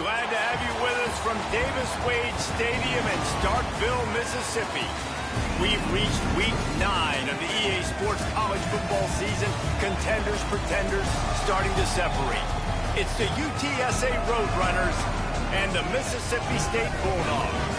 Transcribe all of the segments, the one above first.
Glad to have you with us from Davis-Wade Stadium in Starkville, Mississippi. We've reached week 9 of the EA Sports college football season. Contenders, pretenders, starting to separate. It's the UTSA Roadrunners and the Mississippi State Bulldogs.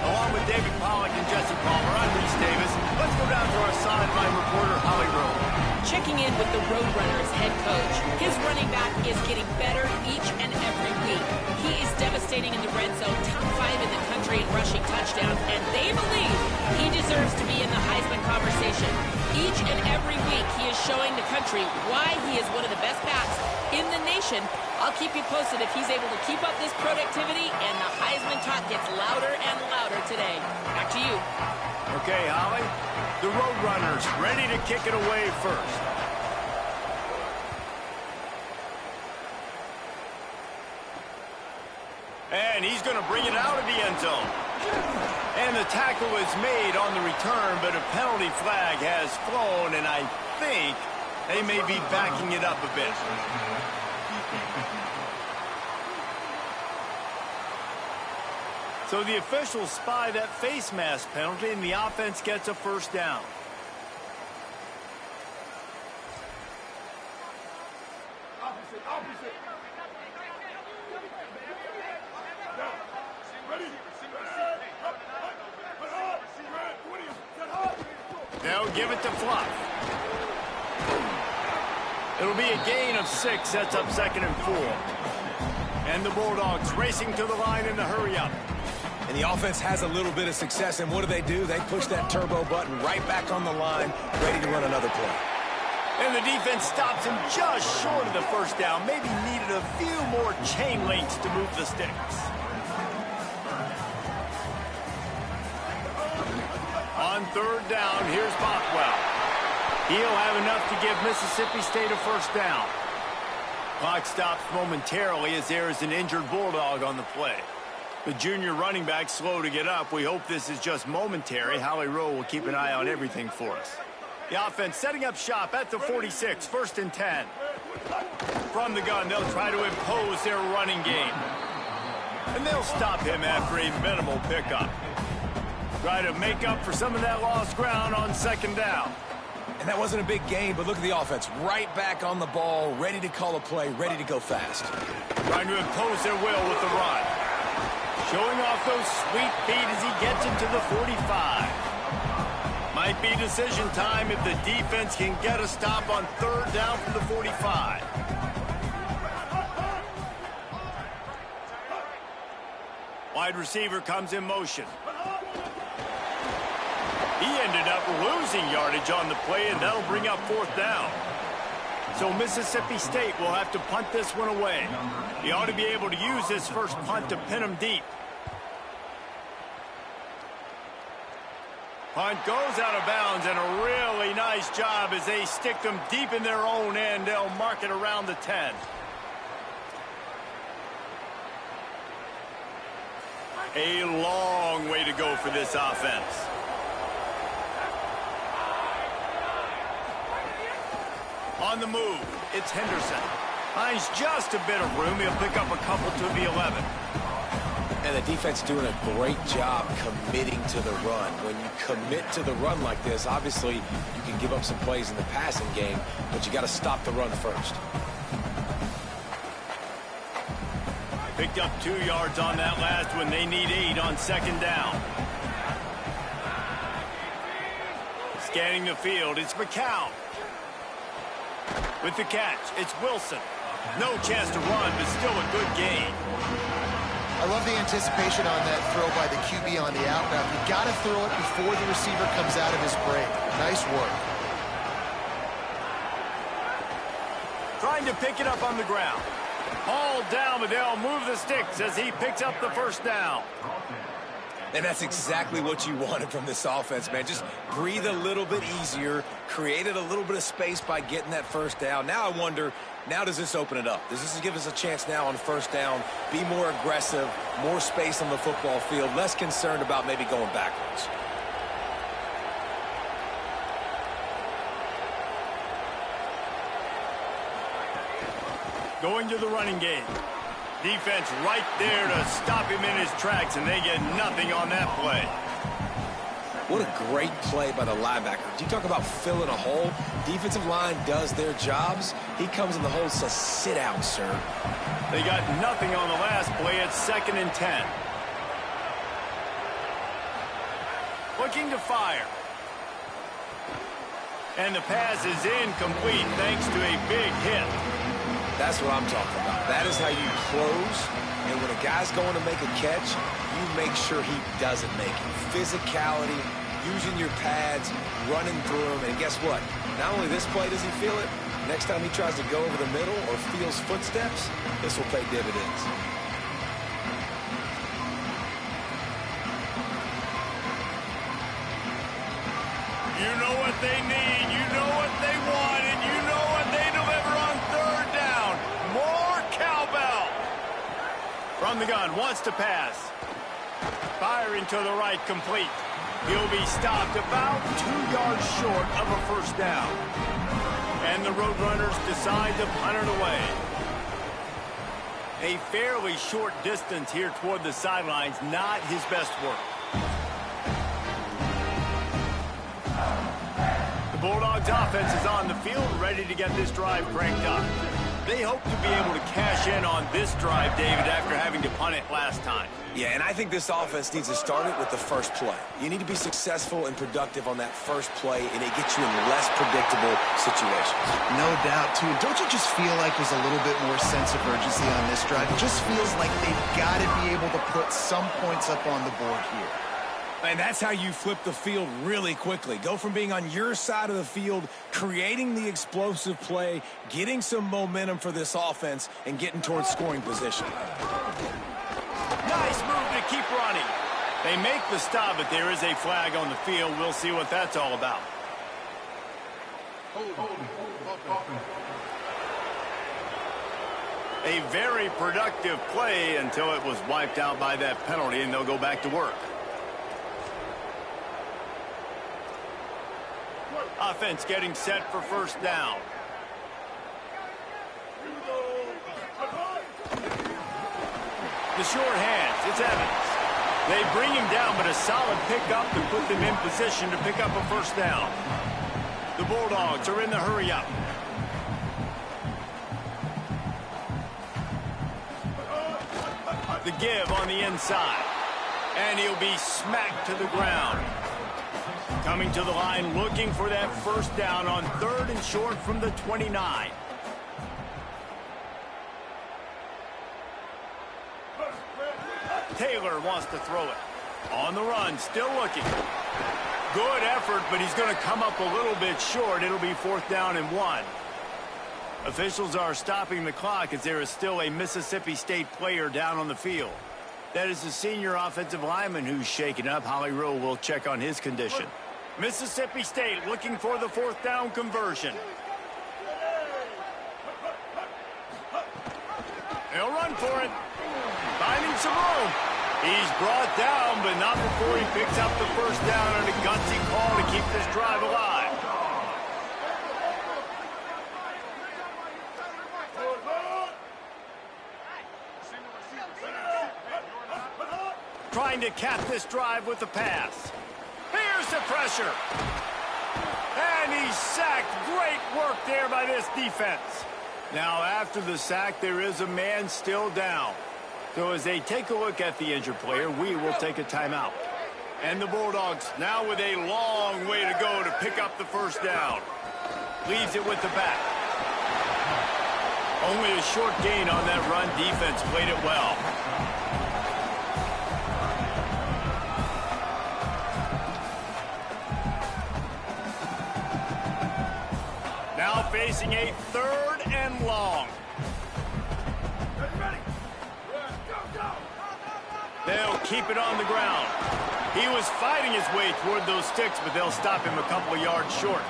Along with David Pollack and Jesse Palmer, I'm Reese Davis. Let's go down to our sideline reporter, Holly Rowe. Checking in with the Roadrunners head coach. His running back is getting better each and every week. He is devastating in the red zone, top 5 in the country in rushing touchdowns, and they believe he deserves to be in the Heisman conversation. Each and every week, he is showing the country why he is one of the best backs in the nation. I'll keep you posted if he's able to keep up this productivity, and the Heisman talk gets louder and louder today. Back to you. Okay, Holly. The Roadrunners ready to kick it away first. And he's going to bring it out of the end zone. And the tackle is made on the return, but a penalty flag has flown, and I think they may be backing it up a bit. So the officials spy that face mask penalty, and the offense gets a first down. They'll give it to Fluff. It'll be a gain of 6, sets up 2nd and 4. And the Bulldogs racing to the line in the hurry-up. And the offense has a little bit of success, and what do? They push that turbo button right back on the line, ready to run another play. And the defense stops him just short of the first down. Maybe needed a few more chain links to move the sticks. On 3rd down, here's Bothwell. He'll have enough to give Mississippi State a first down. Clock stops momentarily as there is an injured Bulldog on the play. The junior running back slow to get up. We hope this is just momentary. Holly Rowe will keep an eye on everything for us. The offense setting up shop at the 46, 1st and 10. From the gun, they'll try to impose their running game. And they'll stop him after a minimal pickup. Try to make up for some of that lost ground on 2nd down. And that wasn't a big gain, but look at the offense. Right back on the ball, ready to call a play, ready to go fast. Trying to impose their will with the run. Showing off those sweet feet as he gets into the 45. Might be decision time if the defense can get a stop on 3rd down from the 45. Wide receiver comes in motion. He ended up losing yardage on the play, and that'll bring up 4th down. So Mississippi State will have to punt this one away. He ought to be able to use this first punt to pin him deep. Punt goes out of bounds, and a really nice job as they stick them deep in their own end. They'll mark it around the 10. A long way to go for this offense. On the move, it's Henderson. Finds just a bit of room. He'll pick up a couple to the 11. And the defense doing a great job committing to the run. When you commit to the run like this, obviously you can give up some plays in the passing game, but you got to stop the run first. Picked up 2 yards on that last one. They need 8 on 2nd down. Scanning the field, it's McCown. With the catch, it's Wilson. No chance to run, but still a good gain. I love the anticipation on that throw by the QB on the out route. You got to throw it before the receiver comes out of his break. Nice work. Trying to pick it up on the ground. Hauled down, but they'll move the sticks as he picks up the first down. And that's exactly what you wanted from this offense, man. Just breathe a little bit easier, created a little bit of space by getting that first down. Now I wonder, now does this open it up? Does this give us a chance now on first down, be more aggressive, more space on the football field, less concerned about maybe going backwards? Going to the running game. Defense right there to stop him in his tracks, and they get nothing on that play. What a great play by the linebacker. You talk about filling a hole. Defensive line does their jobs. He comes in the hole and says, sit down, sir. They got nothing on the last play. It's 2nd and 10. Looking to fire. And the pass is incomplete thanks to a big hit. That's what I'm talking about. That is how you close. And when a guy's going to make a catch, you make sure he doesn't make it. Physicality, using your pads, running through them. And guess what? Not only this play does he feel it, next time he tries to go over the middle or feels footsteps, this will pay dividends. You know what they need, you know what they want, and you know what they deliver on 3rd down. More cowbell. From the gun, wants to pass. Firing to the right, complete. He'll be stopped about 2 yards short of a 1st down. And the Roadrunners decide to punt it away. A fairly short distance here toward the sidelines, not his best work. The Bulldogs offense is on the field, ready to get this drive cranked up. They hope to be able to cash in on this drive, David, after having to punt it last time. Yeah, and I think this offense needs to start it with the first play. You need to be successful and productive on that first play, and it gets you in less predictable situations. No doubt, too. Don't you just feel like there's a little bit more sense of urgency on this drive? It just feels like they've got to be able to put some points up on the board here. And that's how you flip the field really quickly. Go from being on your side of the field, creating the explosive play, getting some momentum for this offense, and getting towards scoring position. Nice move to keep running. They make the stop, but there is a flag on the field. We'll see what that's all about. A very productive play until it was wiped out by that penalty, and they'll go back to work. Offense getting set for 1st down. The short hands, it's Evans. They bring him down, but a solid pickup to put them in position to pick up a 1st down. The Bulldogs are in the hurry-up. The give on the inside. And he'll be smacked to the ground. Coming to the line, looking for that 1st down on 3rd and short from the 29. Taylor wants to throw it. On the run, still looking. Good effort, but he's going to come up a little bit short. It'll be 4th down and 1. Officials are stopping the clock as there is still a Mississippi State player down on the field. That is the senior offensive lineman who's shaken up. Holly Rowe will check on his condition. Mississippi State looking for the 4th down conversion. They'll run for it. Finding some room. He's brought down, but not before he picks up the 1st down on a gutsy call to keep this drive alive. Trying to cap this drive with the pass. Here's the pressure. And he's sacked. Great work there by this defense. Now, after the sack, there is a man still down. So as they take a look at the injured player, we will take a timeout. And the Bulldogs now with a long way to go to pick up the 1st down. Leaves it with the back. Only a short gain on that run. Defense played it well. Now facing a 3rd and long. They'll keep it on the ground. He was fighting his way toward those sticks, but they'll stop him a couple of yards short.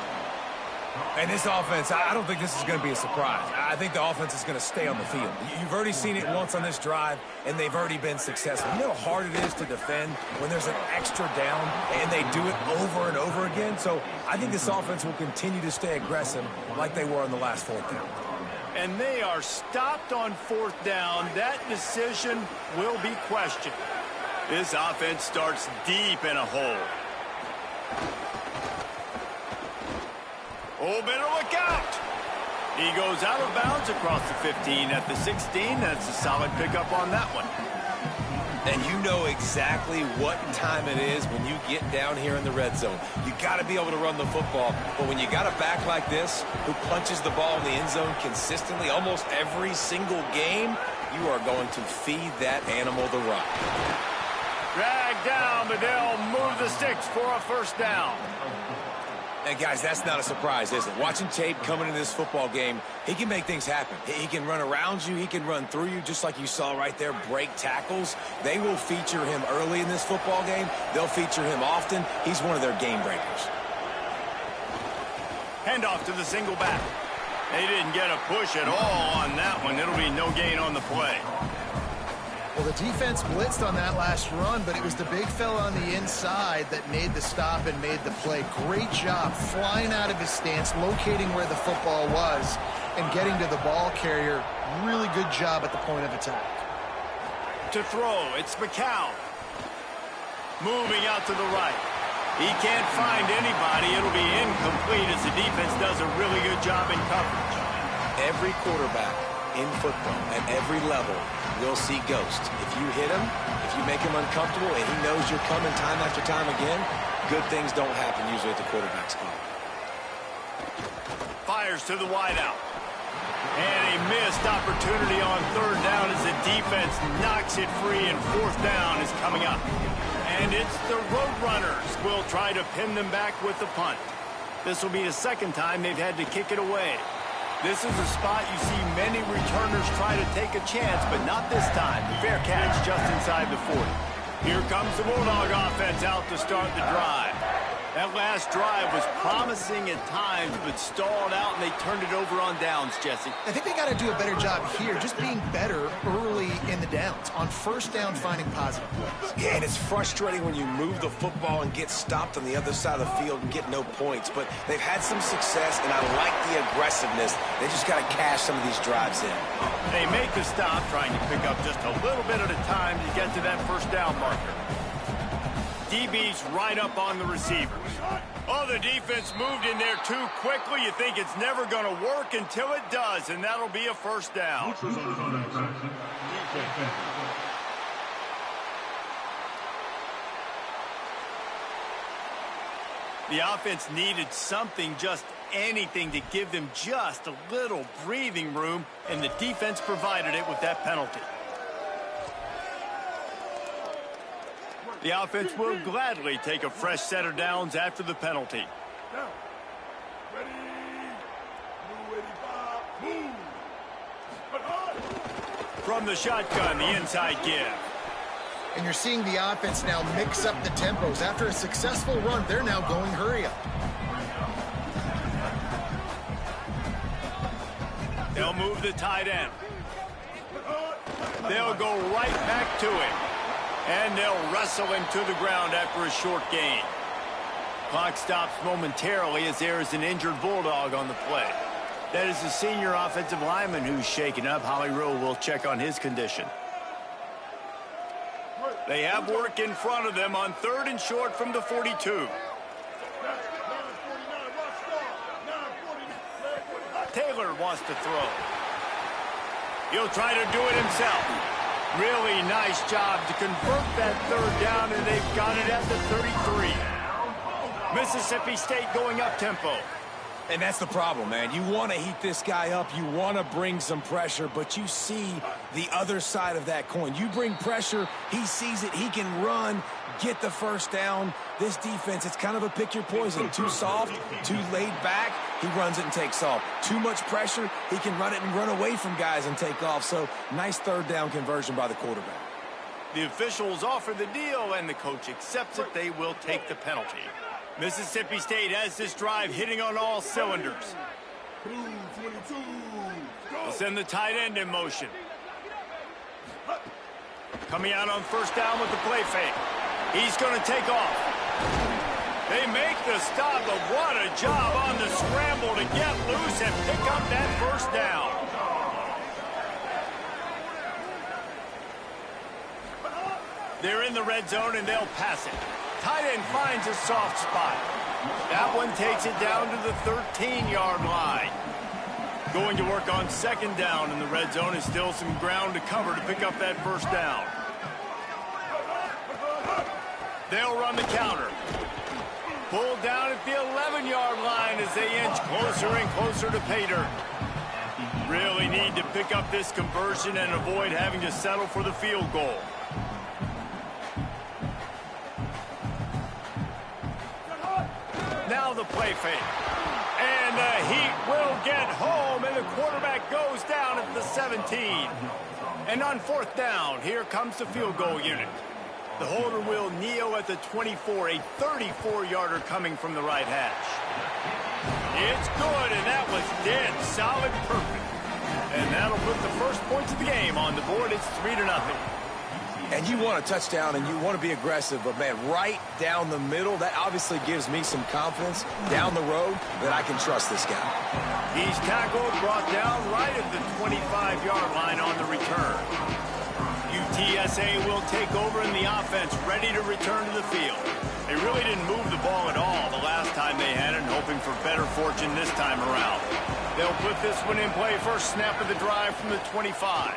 And this offense, I don't think this is going to be a surprise. I think the offense is going to stay on the field. You've already seen it once on this drive, and they've already been successful. You know how hard it is to defend when there's an extra down, and they do it over and over again? So I think this offense will continue to stay aggressive like they were on the last 4th down. And they are stopped on 4th down. That decision will be questioned. This offense starts deep in a hole. Oh, better look out. He goes out of bounds across the 15 at the 16. That's a solid pickup on that one. And you know exactly what time it is when you get down here in the red zone. You got to be able to run the football. But when you got a back like this who punches the ball in the end zone consistently almost every single game, you are going to feed that animal the rock. Dragged down, but they'll move the sticks for a 1st down. And, guys, that's not a surprise, is it? Watching tape coming into this football game, he can make things happen. He can run around you. He can run through you, just like you saw right there, break tackles. They will feature him early in this football game. They'll feature him often. He's one of their game breakers. Handoff to the single back. They didn't get a push at all on that one. It'll be no gain on the play. Well, the defense blitzed on that last run, but it was the big fella on the inside that made the stop and made the play. Great job flying out of his stance, locating where the football was, and getting to the ball carrier. Really good job at the point of attack. To throw, it's McCown. Moving out to the right. He can't find anybody. It'll be incomplete as the defense does a really good job in coverage. Every quarterback in football at every level will see ghost. If you hit him, if you make him uncomfortable and he knows you're coming time after time again, good things don't happen usually at the quarterback spot. Fires to the wideout. And a missed opportunity on 3rd down as the defense knocks it free, and 4th down is coming up. And it's the Roadrunners. Will try to pin them back with the punt. This will be the 2nd time they've had to kick it away. This is a spot you see many returners try to take a chance, but not this time. The fair catch just inside the 40. Here comes the Bulldog offense out to start the drive. That last drive was promising at times, but stalled out, and they turned it over on downs, Jesse. I think they got to do a better job here, just being better early in the downs. On 1st down, finding positive plays. Yeah, and it's frustrating when you move the football and get stopped on the other side of the field and get no points. But they've had some success, and I like the aggressiveness. They just got to cash some of these drives in. They make the stop, trying to pick up just a little bit at a time to get to that 1st down marker. DB's right up on the receivers. Oh, the defense moved in there too quickly. You think it's never going to work until it does, and that'll be a 1st down. The offense needed something, just anything, to give them just a little breathing room, and the defense provided it with that penalty. The offense will gladly take a fresh set of downs after the penalty. From the shotgun, the inside give. And you're seeing the offense now mix up the tempos. After a successful run, they're now going hurry up. They'll move the tight end. They'll go right back to him. And they'll wrestle him to the ground after a short gain. Clock stops momentarily as there is an injured Bulldog on the play. That is the senior offensive lineman who's shaken up. Holly Rowe will check on his condition. They have work in front of them on 3rd and short from the 42. Taylor wants to throw. He'll try to do it himself. Really nice job to convert that 3rd down, and they've got it at the 33. Mississippi State going up-tempo. And that's the problem, man. You want to heat this guy up. You want to bring some pressure, but you see the other side of that coin. You bring pressure, he sees it, he can run, get the 1st down. This defense, it's kind of a pick your poison. Too soft, too laid back, he runs it and takes off. Too much pressure, he can run it and run away from guys and take off. So, nice 3rd down conversion by the quarterback. The officials offer the deal, and the coach accepts it. They will take the penalty. Mississippi State has this drive hitting on all cylinders. They'll send the tight end in motion. Coming out on 1st down with the play fake. He's going to take off. They make the stop, but what a job on the scramble to get loose and pick up that 1st down. They're in the red zone, and they'll pass it. Tight end finds a soft spot. That one takes it down to the 13-yard line. Going to work on second down in the red zone is still some ground to cover to pick up that first down. They'll run the counter. Pulled down at the 11-yard line as they inch closer and closer to pay dirt. Really need to pick up this conversion and avoid having to settle for the field goal. Now the play fake. And the Heat will get home, and the quarterback goes down at the 17. And on fourth down, here comes the field goal unit. The holder will kneel at the 24, a 34-yarder coming from the right hash. It's good, and that was dead solid perfect. And that'll put the first points of the game on the board. It's 3-0. And you want a touchdown, and you want to be aggressive, but, man, right down the middle, that obviously gives me some confidence down the road that I can trust this guy. He's tackled, brought down right at the 25-yard line on the return. UTSA will take over in the offense, ready to return to the field. They really didn't move the ball at all the last time they had it, hoping for better fortune this time around. They'll put this one in play, first snap of the drive from the 25.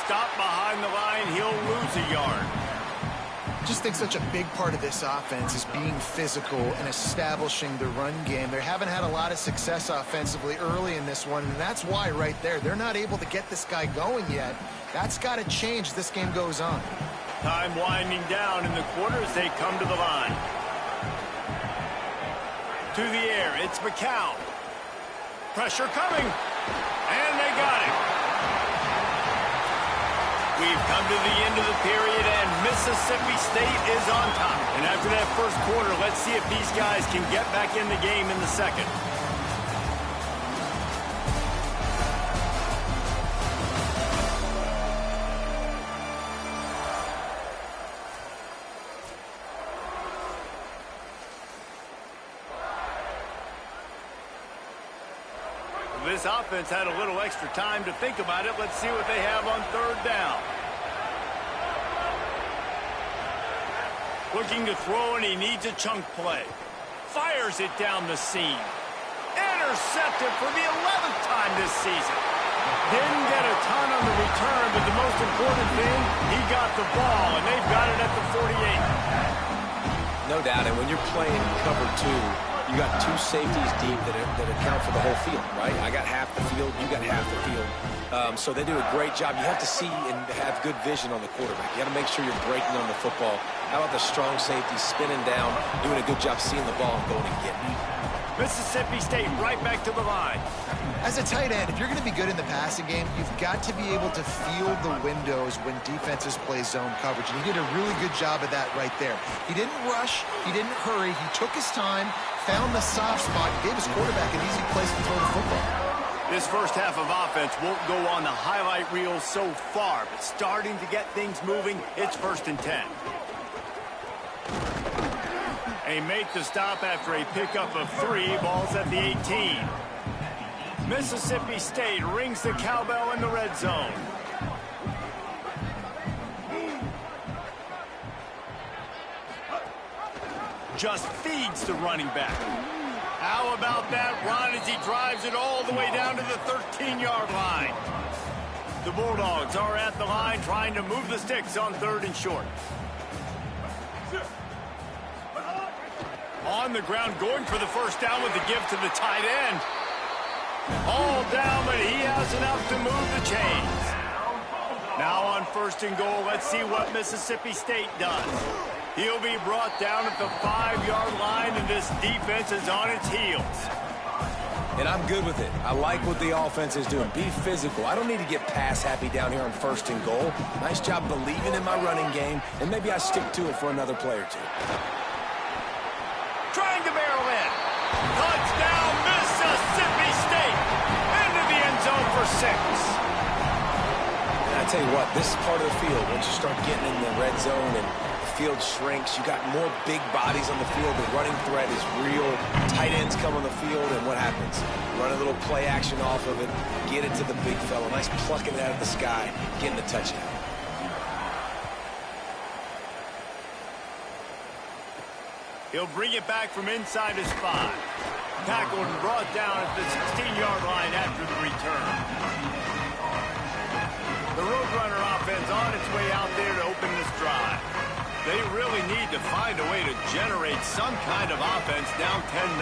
Stop behind the line, he'll lose a yard. I just think such a big part of this offense is being physical and establishing the run game. They haven't had a lot of success offensively early in this one, and that's why right there, they're not able to get this guy going yet. That's got to change as this game goes on. Time winding down in the quarter as they come to the line. To the air, it's McCown. Pressure coming, and they got it. We've come to the end of the period, and Mississippi State is on top. And after that first quarter, let's see if these guys can get back in the game in the second. This offense had a little extra time to think about it. Let's see what they have on third down. Looking to throw, and he needs a chunk play. Fires it down the seam. Intercepted for the 11th time this season. Didn't get a ton on the return, but the most important thing, he got the ball, and they've got it at the 48. No doubt, and when you're playing cover two, you got two safeties deep that account for the whole field, right? I got half the field, you got half the field. So they do a great job. You have to see and have good vision on the quarterback. You got to make sure you're breaking on the football. How about the strong safety spinning down, doing a good job seeing the ball and going and getting it. Mississippi State right back to the line. As a tight end, if you're going to be good in the passing game, you've got to be able to feel the windows when defenses play zone coverage. And he did a really good job of that right there. He didn't rush. He didn't hurry. He took his time, found the soft spot, gave his quarterback an easy place to throw the football. This first half of offense won't go on the highlight reel so far, but starting to get things moving, it's 1st and 10. They make the stop after a pickup of 3, balls at the 18. Mississippi State rings the cowbell in the red zone. Just feeds the running back. How about that run as he drives it all the way down to the 13-yard line? The Bulldogs are at the line trying to move the sticks on 3rd and short. On the ground, going for the first down with the give to the tight end. All down, but he has enough to move the chains. Now on 1st and goal, let's see what Mississippi State does. He'll be brought down at the 5-yard line, and this defense is on its heels. And I'm good with it. I like what the offense is doing. Be physical. I don't need to get pass happy down here on 1st and goal. Nice job believing in my running game, and maybe I stick to it for another play or two. Trying to barrel in. Touchdown, Mississippi State. Into the end zone for 6. And I tell you what, this is part of the field. Once you start getting in the red zone and the field shrinks, you got more big bodies on the field. The running threat is real. Tight ends come on the field, and what happens? Run a little play action off of it, get it to the big fella. Nice plucking it out of the sky, getting the touchdown. He'll bring it back from inside his 5. Tackled and brought down at the 16-yard line after the return. The Roadrunner offense on its way out there to open this drive. They really need to find a way to generate some kind of offense down 10-0.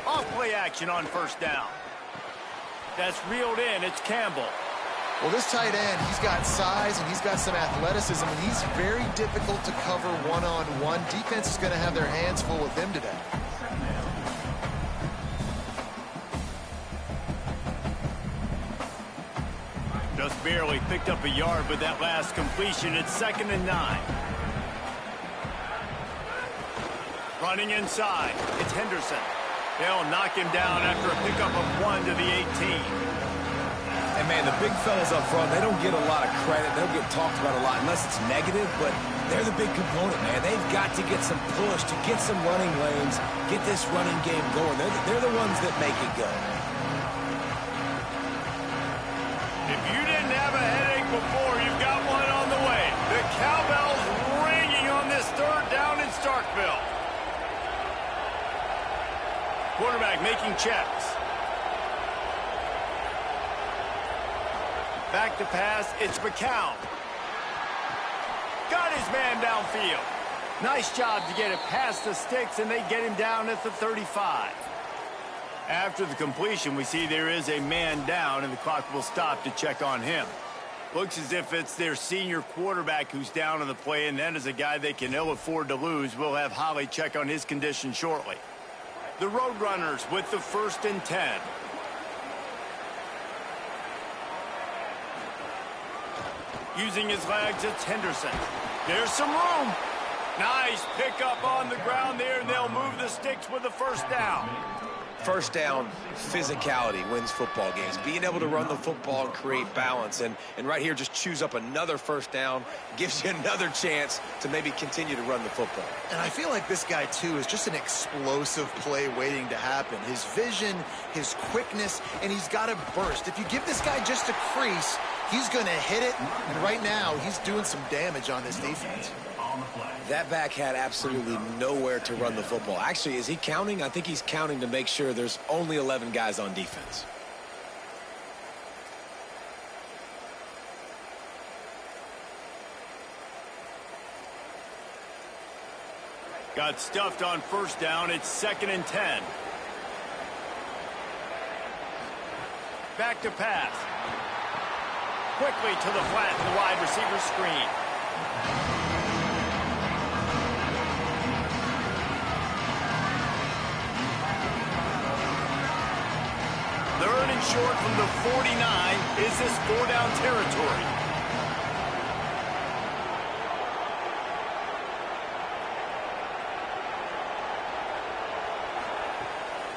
Off-play action on first down. That's reeled in. It's Campbell. Well, this tight end, he's got size and he's got some athleticism, and he's very difficult to cover one-on-one. Defense is going to have their hands full with him today. Just barely picked up a yard with that last completion. It's 2nd and 9. Running inside. It's Henderson. They'll knock him down after a pickup of 1 to the 18. And, man, the big fellas up front, they don't get a lot of credit. They don't get talked about a lot unless it's negative, but they're the big component, man. They've got to get some push, to get some running lanes, get this running game going. They're the ones that make it go. If you didn't have a headache before, you've got one on the way. The cowbell's ringing on this 3rd down in Starkville. Quarterback making checks. Back to pass, it's McCown. Got his man downfield. Nice job to get it past the sticks, and they get him down at the 35. After the completion, we see there is a man down, and the clock will stop to check on him. Looks as if it's their senior quarterback who's down on the play, and that is a guy they can ill afford to lose. We'll have Holly check on his condition shortly. The Roadrunners with the 1st and 10. Using his legs, it's Henderson. There's some room. Nice pickup on the ground there, and they'll move the sticks with the 1st down. First down, physicality wins football games. Being able to run the football and create balance. And right here, just choose up another 1st down. Gives you another chance to maybe continue to run the football. And I feel like this guy, too, is just an explosive play waiting to happen. His vision, his quickness, and he's got a burst. If you give this guy just a crease, he's going to hit it. And right now, he's doing some damage on this defense. That back had absolutely nowhere to run the football. Actually, is he counting? I think he's counting to make sure there's only 11 guys on defense. Got stuffed on 1st down. It's 2nd and 10. Back to pass. Quickly to the flat in the wide receiver screen. Third and short from the 49. Is this 4-down territory?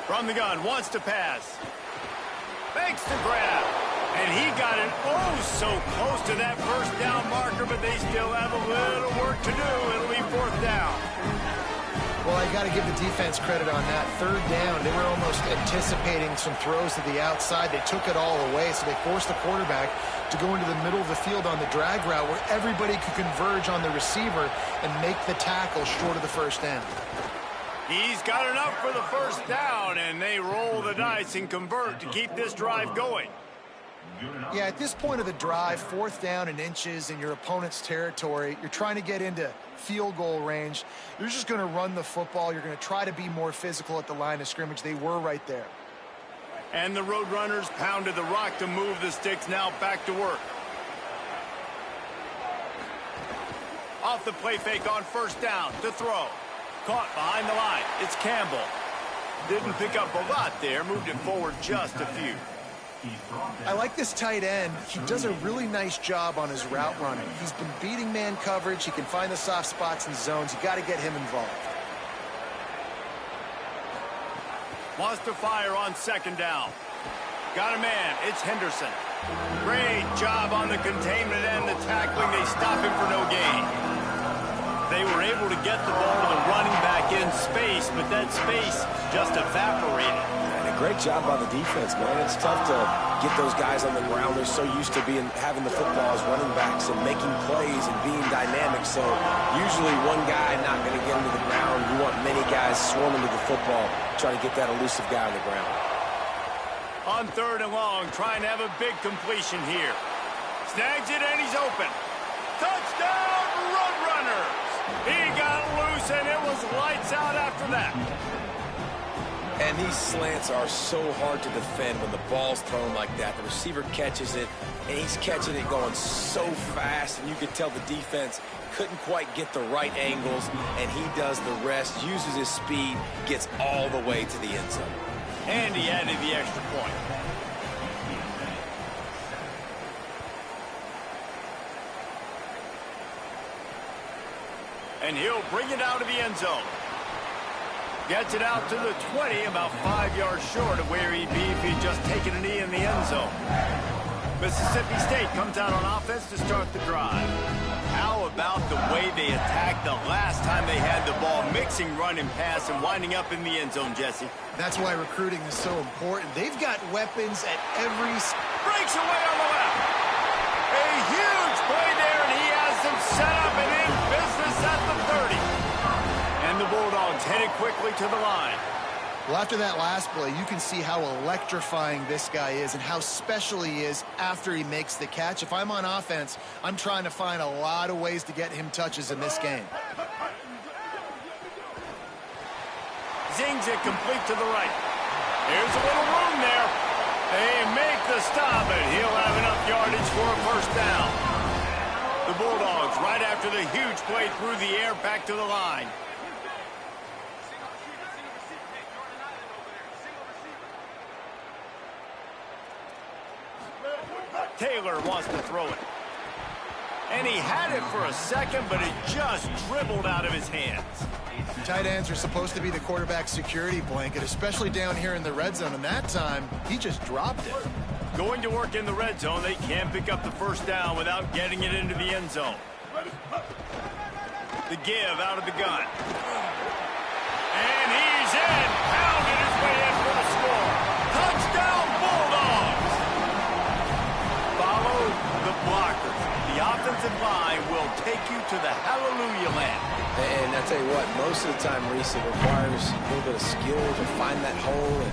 From the gun, wants to pass. Fakes the grab. And he got it so close to that 1st down marker, but they still have a little work to do. It'll be 4th down. Well, I got to give the defense credit on that. 3rd down, they were almost anticipating some throws to the outside. They took it all away, so they forced the quarterback to go into the middle of the field on the drag route where everybody could converge on the receiver and make the tackle short of the 1st down. He's got enough for the 1st down, and they roll the dice and convert to keep this drive going. Yeah, at this point of the drive, 4th down and inches in your opponent's territory, you're trying to get into field goal range. You're just going to run the football. You're going to try to be more physical at the line of scrimmage. They were right there. And the Roadrunners pounded the rock to move the sticks. Now back to work. Off the play fake on 1st down to throw. Caught behind the line. It's Campbell. Didn't pick up a lot there. Moved it forward just a few. I like this tight end. He does a really nice job on his route running. He's been beating man coverage. He can find the soft spots and zones. You got to get him involved. Wants to fire on 2nd down. Got a man. It's Henderson. Great job on the containment and the tackling. They stop him for no gain. They were able to get the ball to the running back in space, but that space just evaporated. And Great job by the defense, man. It's tough to get those guys on the ground. They're so used to having the football as running backs and making plays and being dynamic. So usually one guy not going to get into the ground. You want many guys swarming to the football, trying to get that elusive guy on the ground. On 3rd and long, trying to have a big completion here. Snags it and he's open. Touchdown, Roadrunners! He got loose and it was lights out after that. And these slants are so hard to defend when the ball's thrown like that. The receiver catches it, and he's catching it going so fast, and you could tell the defense couldn't quite get the right angles, and he does the rest, uses his speed, gets all the way to the end zone. And he added the extra point. And he'll bring it out of the end zone. Gets it out to the 20, about 5 yards short of where he'd be if he'd just taken a knee in the end zone. Mississippi State comes out on offense to start the drive. How about the way they attacked the last time they had the ball, mixing run and pass and winding up in the end zone, Jesse? That's why recruiting is so important. They've got weapons at every... Breaks away on the left. A huge play there, and he has them set up and in business at the 30. And the Bulldogs headed quickly to the line. Well, after that last play, you can see how electrifying this guy is and how special he is after he makes the catch. If I'm on offense, I'm trying to find a lot of ways to get him touches in this game. Zings it complete to the right. Here's a little room there. They make the stop, and he'll have enough yardage for a first down. The Bulldogs, right after the huge play through the air, back to the line. Taylor wants to throw it. And he had it for a second, but it just dribbled out of his hands. Tight ends are supposed to be the quarterback's security blanket, especially down here in the red zone. And that time, he just dropped it. Going to work in the red zone, they can't pick up the first down without getting it into the end zone. The give out of the gun. And he's in. Pounded his way in for the score. Touchdown, Bulldogs! Follow the blockers. The offensive line will take you to the hallelujah land. And I tell you what, most of the time, Reese, it requires a little bit of skill to find that hole and,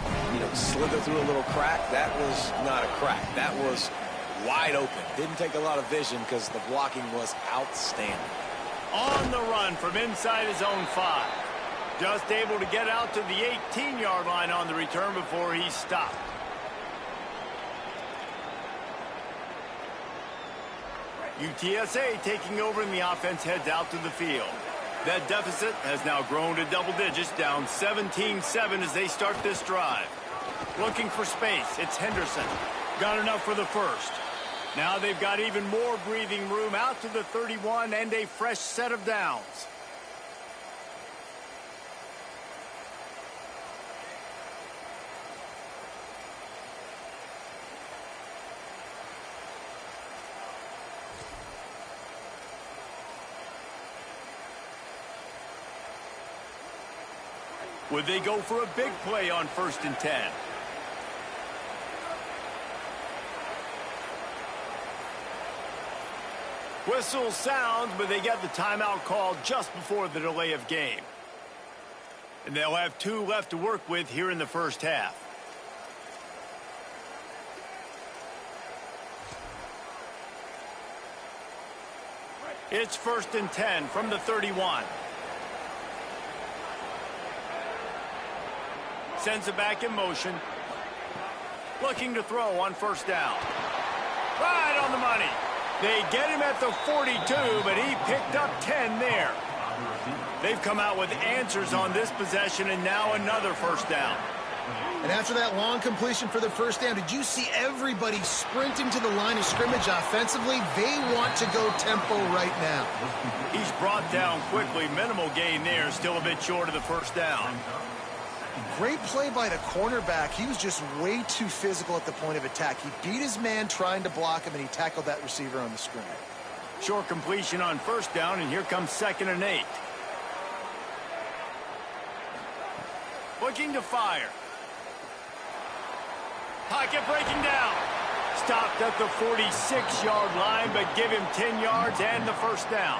slither through a little crack. That was not a crack. That was wide open. Didn't take a lot of vision because the blocking was outstanding. On the run from inside his own 5. Just able to get out to the 18-yard line on the return before he stopped. UTSA taking over, and the offense heads out to the field. That deficit has now grown to double digits, down 17-7 as they start this drive. Looking for space, it's Henderson. Got enough for the first. Now they've got even more breathing room out to the 31 and a fresh set of downs. Would they go for a big play on 1st and 10? Whistle sounds, but they get the timeout called just before the delay of game. And they'll have 2 left to work with here in the first half. It's 1st and 10 from the 31. Sends it back in motion. Looking to throw on 1st down. Right on the money. They get him at the 42, but he picked up 10 there. They've come out with answers on this possession, and now another 1st down. And after that long completion for the 1st down, did you see everybody sprinting to the line of scrimmage offensively? They want to go tempo right now. He's brought down quickly. Minimal gain there, still a bit short of the 1st down. Great play by the cornerback. He was just way too physical at the point of attack. He beat his man trying to block him, and he tackled that receiver on the screen. Short completion on 1st down, and here comes 2nd and 8. Looking to fire. Pocket breaking down. Stopped at the 46-yard line, but give him 10 yards and the first down.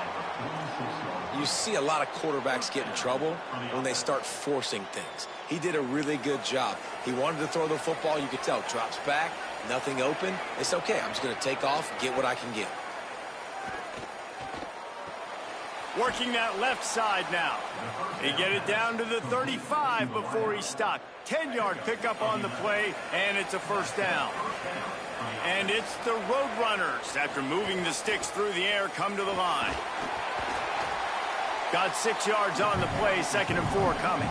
You see a lot of quarterbacks get in trouble when they start forcing things. He did a really good job. He wanted to throw the football. You could tell. Drops back, nothing open. It's okay. I'm just going to take off, get what I can get. Working that left side now. They get it down to the 35 before he stopped. 10-yard pickup on the play, and it's a first down. And it's the Roadrunners, after moving the sticks through the air, come to the line. Got 6 yards on the play, 2nd and 4 coming.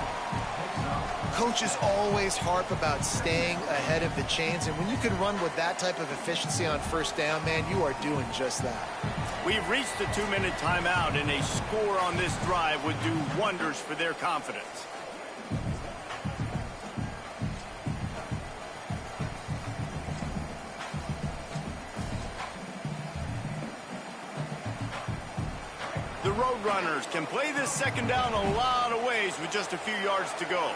Coaches always harp about staying ahead of the chains, and when you can run with that type of efficiency on first down, man, you are doing just that. We've reached the 2-minute timeout, and a score on this drive would do wonders for their confidence. The Roadrunners can play this second down a lot of ways with just a few yards to go.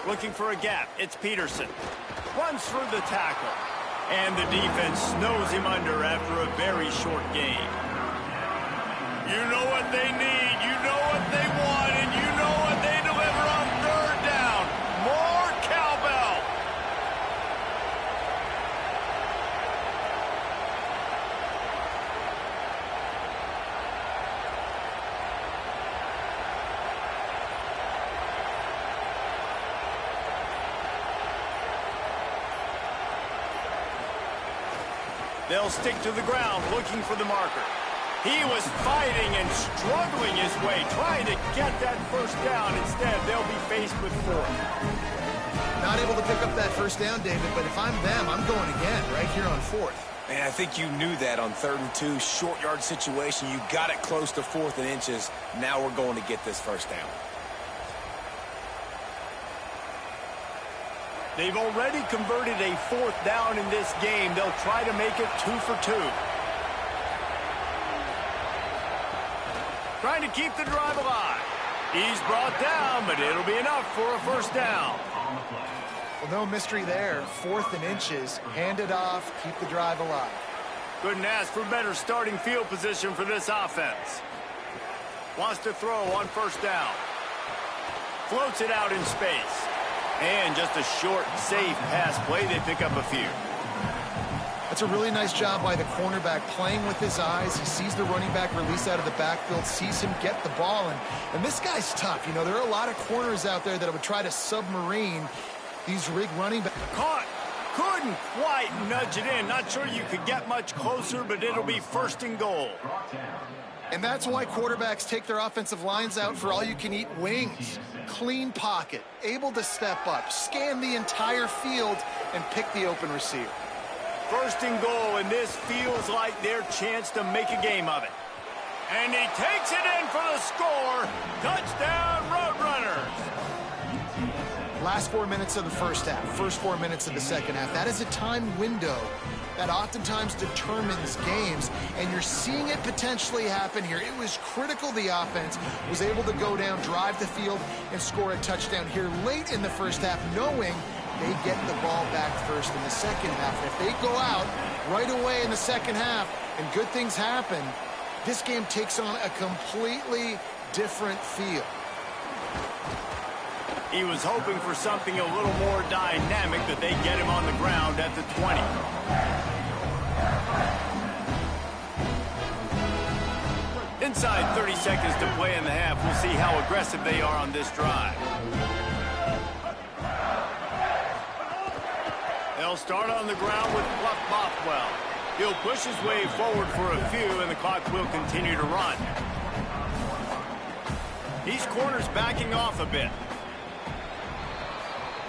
Looking for a gap. It's Peterson. Runs through the tackle. And the defense snows him under after a very short gain. You know what they need. You know what they want. And you know what they deliver on third down. More cowbell. They'll stick to the ground looking for the marker. He was fighting and struggling his way, trying to get that first down. Instead, they'll be faced with 4th. Not able to pick up that first down, David, but if I'm them, I'm going again right here on 4th. Man, I think you knew that on 3rd and 2, short yard situation. You got it close to 4th and inches. Now we're going to get this first down. They've already converted a 4th down in this game. They'll try to make it 2 for 2. Trying to keep the drive alive. He's brought down, but it'll be enough for a first down. Well, no mystery there. 4th and inches. Hand it off. Keep the drive alive. Couldn't ask for better starting field position for this offense. Wants to throw on first down. Floats it out in space. And just a short, safe pass play. They pick up a few. That's a really nice job by the cornerback, playing with his eyes. He sees the running back release out of the backfield, sees him get the ball. And this guy's tough. You know, there are a lot of corners out there that would try to submarine these rig running backs. Caught. Couldn't quite nudge it in. Not sure you could get much closer, but it'll be 1st and goal. And that's why quarterbacks take their offensive lines out for all-you-can-eat wings. Clean pocket, able to step up, scan the entire field, and pick the open receiver. 1st and goal, and this feels like their chance to make a game of it. And he takes it in for the score. Touchdown, Roadrunners. Last 4 minutes of the first half, first 4 minutes of the second half. That is a time window that oftentimes determines games, and you're seeing it potentially happen here. It was critical the offense was able to go down, drive the field, and score a touchdown here late in the first half, knowing they get the ball back first in the second half. And if they go out right away in the second half and good things happen, this game takes on a completely different feel. He was hoping for something a little more dynamic, but they get him on the ground at the 20. Inside 30 seconds to play in the half. We'll see how aggressive they are on this drive. They'll start on the ground with Bluff Bothwell. He'll push his way forward for a few, and the clock will continue to run. These corners backing off a bit.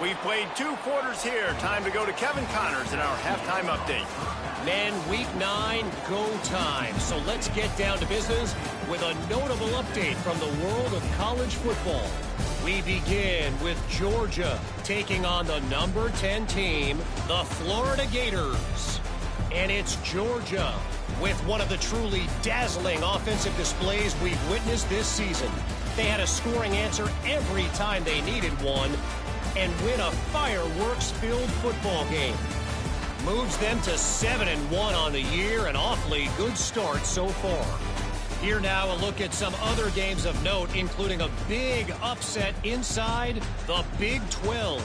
We've played 2 quarters here. Time to go to Kevin Connors in our halftime update. Men, week 9, go time. So let's get down to business with a notable update from the world of college football. We begin with Georgia taking on the number 10 team, the Florida Gators. And it's Georgia with one of the truly dazzling offensive displays we've witnessed this season. They had a scoring answer every time they needed one and win a fireworks-filled football game. Moves them to 7-1 on the year, an awfully good start so far. Here now a look at some other games of note, including a big upset inside the Big 12.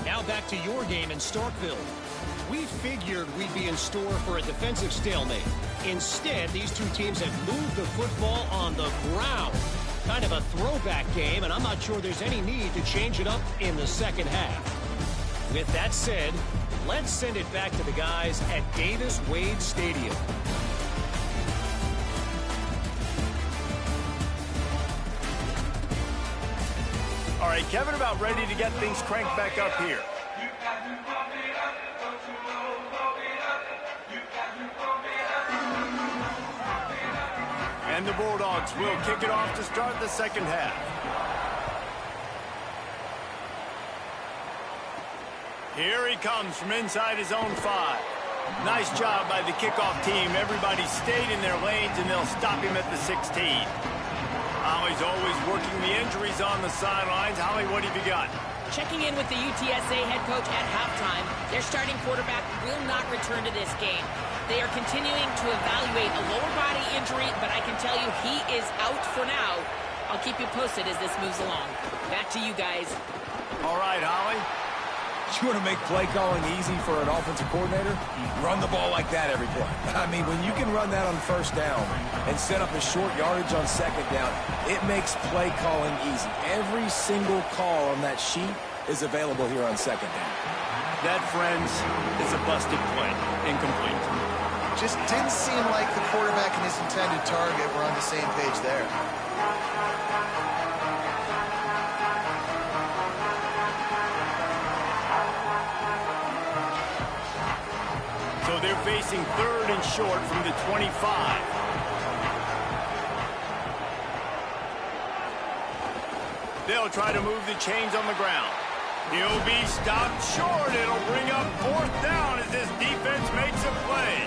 Now back to your game in Starkville. We figured we'd be in store for a defensive stalemate. Instead, these two teams have moved the football on the ground. Kind of a throwback game, and I'm not sure there's any need to change it up in the second half. With that said, let's send it back to the guys at Davis-Wade Stadium. All right, Kevin, about ready to get things cranked back up here. And the Bulldogs will kick it off to start the second half. Here he comes from inside his own 5. Nice job by the kickoff team. Everybody stayed in their lanes, and they'll stop him at the 16. Holly's always working the injuries on the sidelines. Holly, what have you got? Checking in with the UTSA head coach at halftime, their starting quarterback will not return to this game. They are continuing to evaluate a lower body injury, but I can tell you he is out for now. I'll keep you posted as this moves along. Back to you guys. All right, Holly. You want to make play calling easy for an offensive coordinator? Run the ball like that every play. I mean, when you can run that on first down and set up a short yardage on second down, it makes play calling easy. Every single call on that sheet is available here on second down. That, friends, is a busted play. Incomplete. Just didn't seem like the quarterback and his intended target were on the same page there. So they're facing 3rd and short from the 25. They'll try to move the chains on the ground. He'll be stopped short. It'll bring up 4th down as this defense makes a play.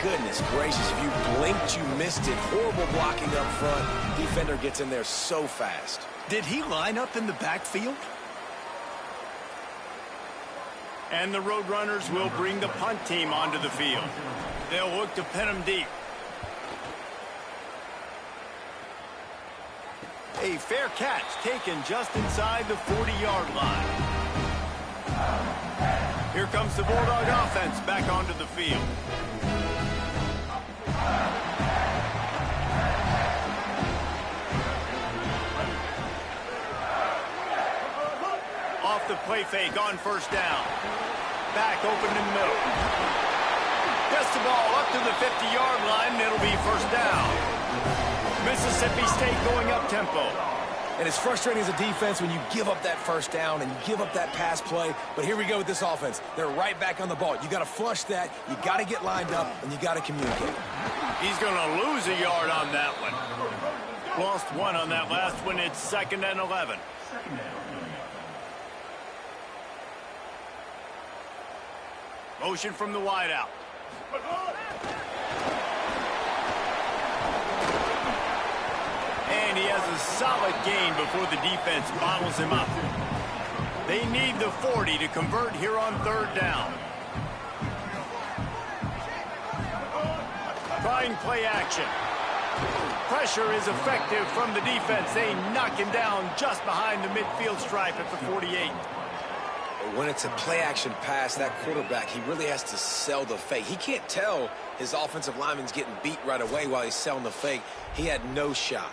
Goodness gracious, if you blinked, you missed it. Horrible blocking up front. Defender gets in there so fast. Did he line up in the backfield? And the Roadrunners will bring the punt team onto the field. They'll look to pin them deep. A fair catch taken just inside the 40-yard line. Here comes the Bulldog offense back onto the field. Off the play fake on first down. Back open in the middle. Gets the ball up to the 50-yard line, and it'll be first down. Mississippi State going up tempo. And it's frustrating as a defense when you give up that first down and you give up that pass play. But here we go with this offense. They're right back on the ball. You got to flush that. You got to get lined up, and you got to communicate. He's going to lose a yard on that one. Lost 1 on that last one. It's 2nd and 11. Motion from the wideout. And he has a solid gain before the defense bottles him up. They need the 40 to convert here on 3rd down. Trying play action. Pressure is effective from the defense. They knock him down just behind the midfield stripe at the 48. When it's a play-action pass, that quarterback, he really has to sell the fake. He can't tell his offensive lineman's getting beat right away while he's selling the fake. He had no shot.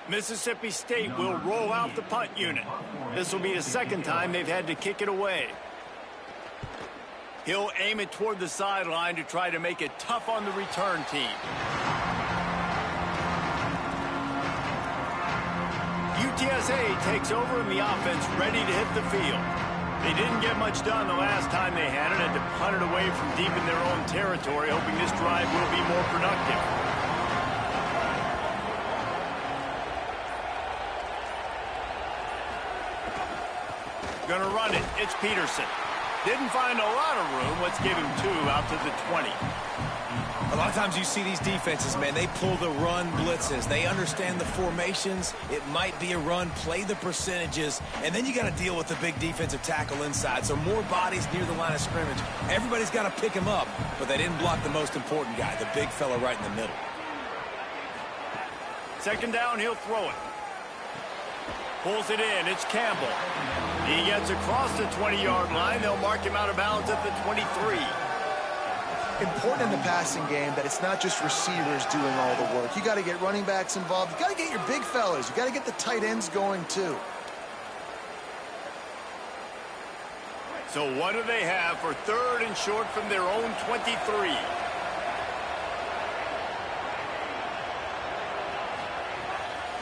Mississippi State will roll out the punt unit. This will be the 2nd time they've had to kick it away. He'll aim it toward the sideline to try to make it tough on the return team. UTSA takes over and the offense ready to hit the field. They didn't get much done the last time they had it. Had to punt it away from deep in their own territory, hoping this drive will be more productive. Gonna run it. It's Peterson. Didn't find a lot of room. Let's give him 2 out to the 20. A lot of times you see these defenses, man, they pull the run blitzes. They understand the formations. It might be a run, play the percentages, and then you got to deal with the big defensive tackle inside. So more bodies near the line of scrimmage. Everybody's got to pick him up, but they didn't block the most important guy, the big fella right in the middle. Second down, he'll throw it. Pulls it in. It's Campbell. He gets across the 20-yard line. They'll mark him out of bounds at the 23. Important in the passing game that it's not just receivers doing all the work. You got to get running backs involved. You got to get your big fellas. You got to get the tight ends going too. So what do they have for 3rd and short from their own 23?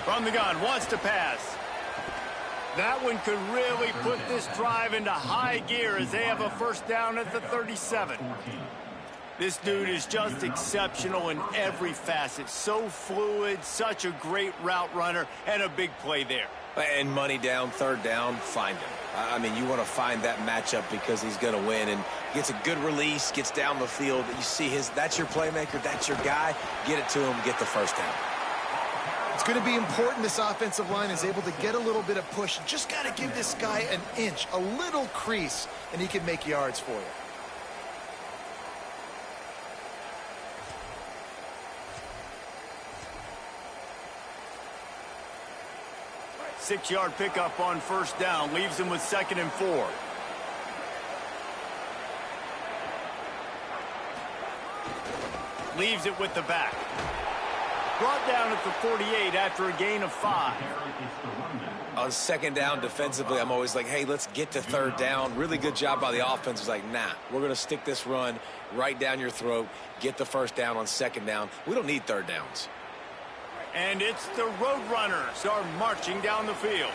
From the gun, wants to pass. That one could really put this drive into high gear as they have a first down at the 37. This dude is just exceptional in every facet. So fluid, such a great route runner, and a big play there. And money down, 3rd down, find him. I mean, you want to find that matchup because he's going to win, and gets a good release, gets down the field. You see that's your playmaker, that's your guy. Get it to him, get the first down. It's going to be important this offensive line is able to get a little bit of push. Just got to give this guy an inch, a little crease, and he can make yards for you. Six-yard pickup on first down. Leaves him with 2nd and 4. Leaves it with the back. Brought down at the 48 after a gain of 5. On 2nd down defensively, I'm always like, hey, let's get to 3rd down. Really good job by the offense. It's like, nah, we're going to stick this run right down your throat. Get the first down on 2nd down. We don't need 3rd downs. And it's the Roadrunners are marching down the field.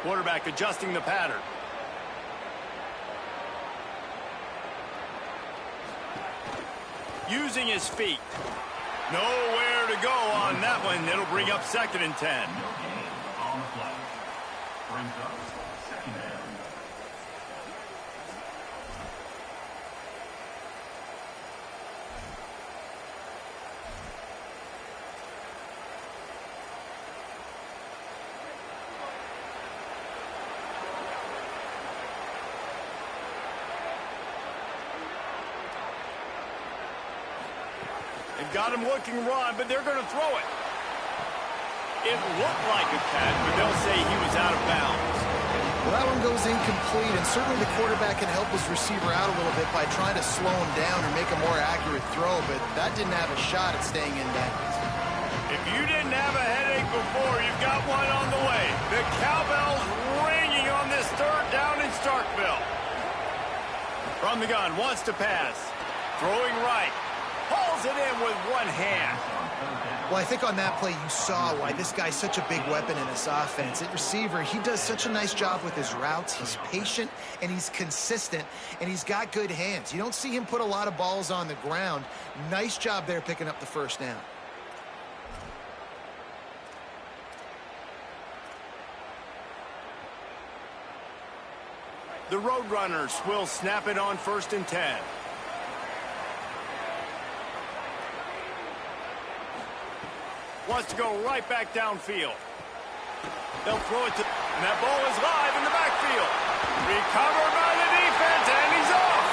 Quarterback adjusting the pattern. Using his feet. Nowhere to go on that one. It'll bring up 2nd and 10. On the flag. Brings up 2nd down. They've got him looking run, but they're going to throw it. It looked like a catch, but they'll say he was out of bounds. Well, that one goes incomplete, and certainly the quarterback can help his receiver out a little bit by trying to slow him down or make a more accurate throw, but that didn't have a shot at staying in bounds. If you didn't have a headache before, you've got one on the way. The cowbell's ringing on this 3rd down in Starkville. From the gun, wants to pass. Throwing right. Pulls it in with one hand. Well, I think on that play you saw why this guy's such a big weapon in this offense. At receiver, he does such a nice job with his routes. He's patient, and he's consistent, and he's got good hands. You don't see him put a lot of balls on the ground. Nice job there picking up the first down. The Roadrunners will snap it on 1st and 10. Wants to go right back downfield. They'll throw it to... And that ball is live in the backfield. Recovered by the defense, and he's off.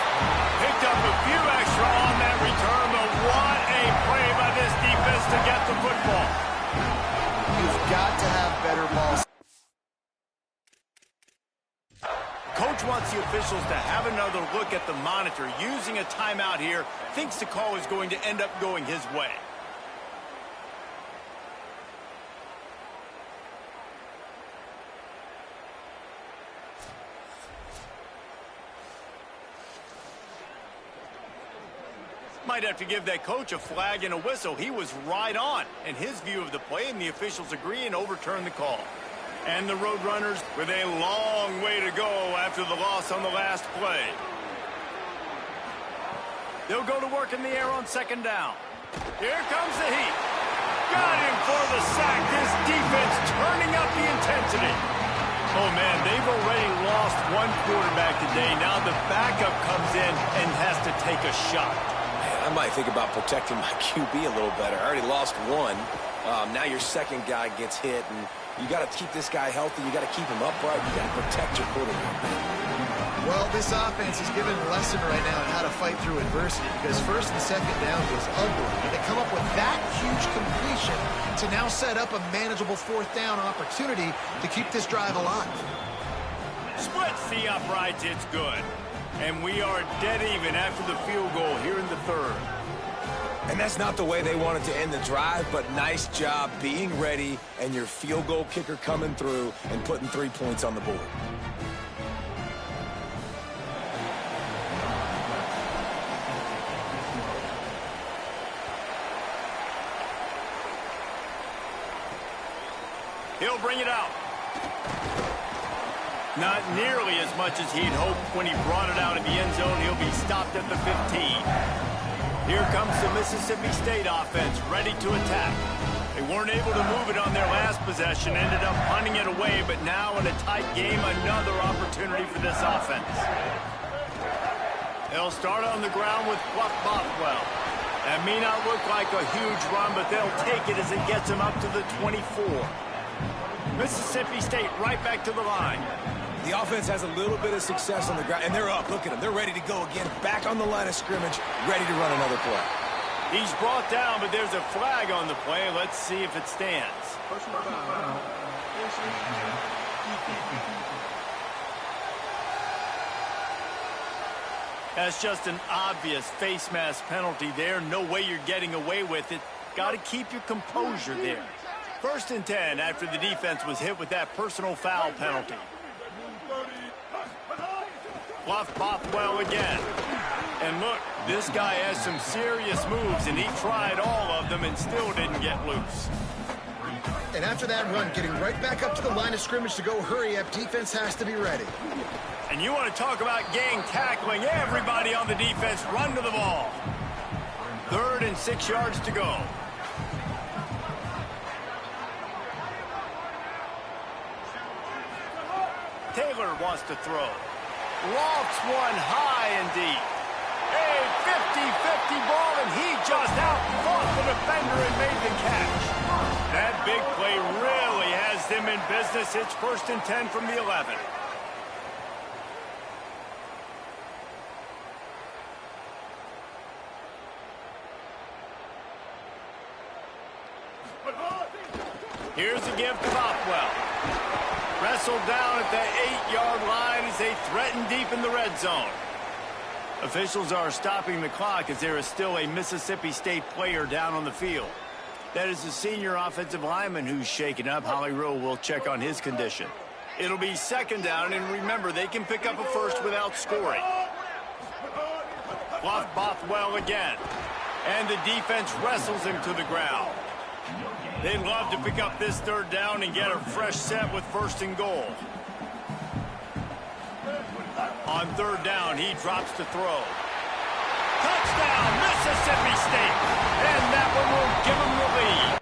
Picked up a few extra on that return, but what a play by this defense to get the football. You've got to have better balls. Coach wants the officials to have another look at the monitor. Using a timeout here, thinks the call is going to end up going his way. Might have to give that coach a flag and a whistle. He was right on in his view of the play, and the officials agree and overturn the call. And the Roadrunners with a long way to go after the loss on the last play. They'll go to work in the air on 2nd down. Here comes the heat. Got him for the sack. This defense turning up the intensity. intensity. Oh, man, they've already lost one quarterback today. Now the backup comes in and has to take a shot. Man, I might think about protecting my QB a little better. I already lost one. Now your second guy gets hit, and you got to keep this guy healthy. You got to keep him upright. You got to protect your quarterback. Well, this offense is giving a lesson right now on how to fight through adversity, because first and second down was ugly, and they come up with that huge completion to now set up a manageable fourth down opportunity to keep this drive alive. Splits the uprights, it's good. And we are dead even after the field goal here in the third. And that's not the way they wanted to end the drive, but nice job being ready and your field goal kicker coming through and putting 3 points on the board. He'll bring it out. Not nearly as much as he'd hoped when he brought it out in the end zone. He'll be stopped at the 15. Here comes the Mississippi State offense, ready to attack. They weren't able to move it on their last possession, ended up punting it away, but now in a tight game, another opportunity for this offense. They'll start on the ground with Bluff Bothwell. That may not look like a huge run, but they'll take it as it gets them up to the 24. Mississippi State right back to the line. The offense has a little bit of success on the ground, and they're up. Look at them. They're ready to go again. Back on the line of scrimmage, ready to run another play. He's brought down, but there's a flag on the play. Let's see if it stands. That's just an obvious face mask penalty there. No way you're getting away with it. Got to keep your composure there. 1st and 10 after the defense was hit with that personal foul penalty. Bluff Bothwell again. And look, this guy has some serious moves, and he tried all of them and still didn't get loose. And after that run, getting right back up to the line of scrimmage to go hurry up, defense has to be ready. And you want to talk about gang tackling, everybody on the defense run to the ball. 3rd and 6 yards to go. Taylor wants to throw. Lofts one high and deep. A 50-50 ball, and he just out-fought the defender and made the catch. That big play really has them in business. It's 1st and 10 from the 11. Here's a give to Bothwell. Wrestled down at the 8-yard line as they threaten deep in the red zone. Officials are stopping the clock as there is still a Mississippi State player down on the field. That is the senior offensive lineman who's shaken up. Holly Rowe will check on his condition. It'll be 2nd down, and remember, they can pick up a first without scoring. Bluff Bothwell again. And the defense wrestles him to the ground. They'd love to pick up this 3rd down and get a fresh set with 1st and goal. On 3rd down, he drops to throw. Touchdown, Mississippi State! And that one will give them the lead.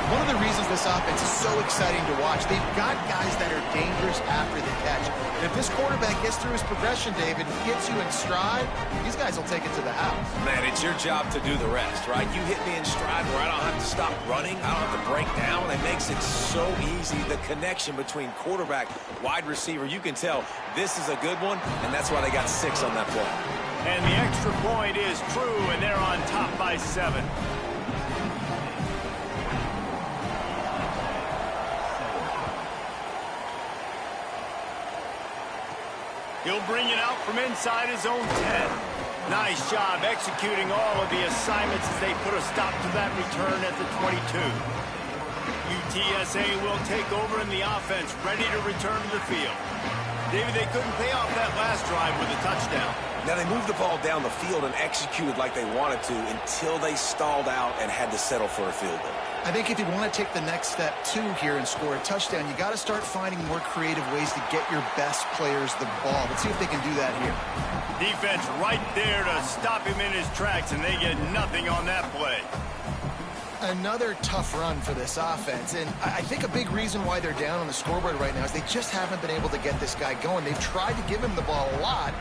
One of the reasons this offense is so exciting to watch, they've got guys that are dangerous after the catch. And if this quarterback gets through his progression, David, gets you in stride, these guys will take it to the house. Man, it's your job to do the rest, right? You hit me in stride where I don't have to stop running. I don't have to break down. It makes it so easy. The connection between quarterback, wide receiver, you can tell this is a good one, and that's why they got 6 on that play. And the extra point is true, and they're on top by 7. He'll bring it out from inside his own 10. Nice job executing all of the assignments as they put a stop to that return at the 22. UTSA will take over in the offense, ready to return to the field. David, they couldn't pay off that last drive with a touchdown. Now, they moved the ball down the field and executed like they wanted to until they stalled out and had to settle for a field goal. I think if you want to take the next step, too, here and score a touchdown, you got to start finding more creative ways to get your best players the ball. Let's see if they can do that here. Defense right there to stop him in his tracks, and they get nothing on that play. Another tough run for this offense, and I think a big reason why they're down on the scoreboard right now is they just haven't been able to get this guy going. They've tried to give him the ball a lot.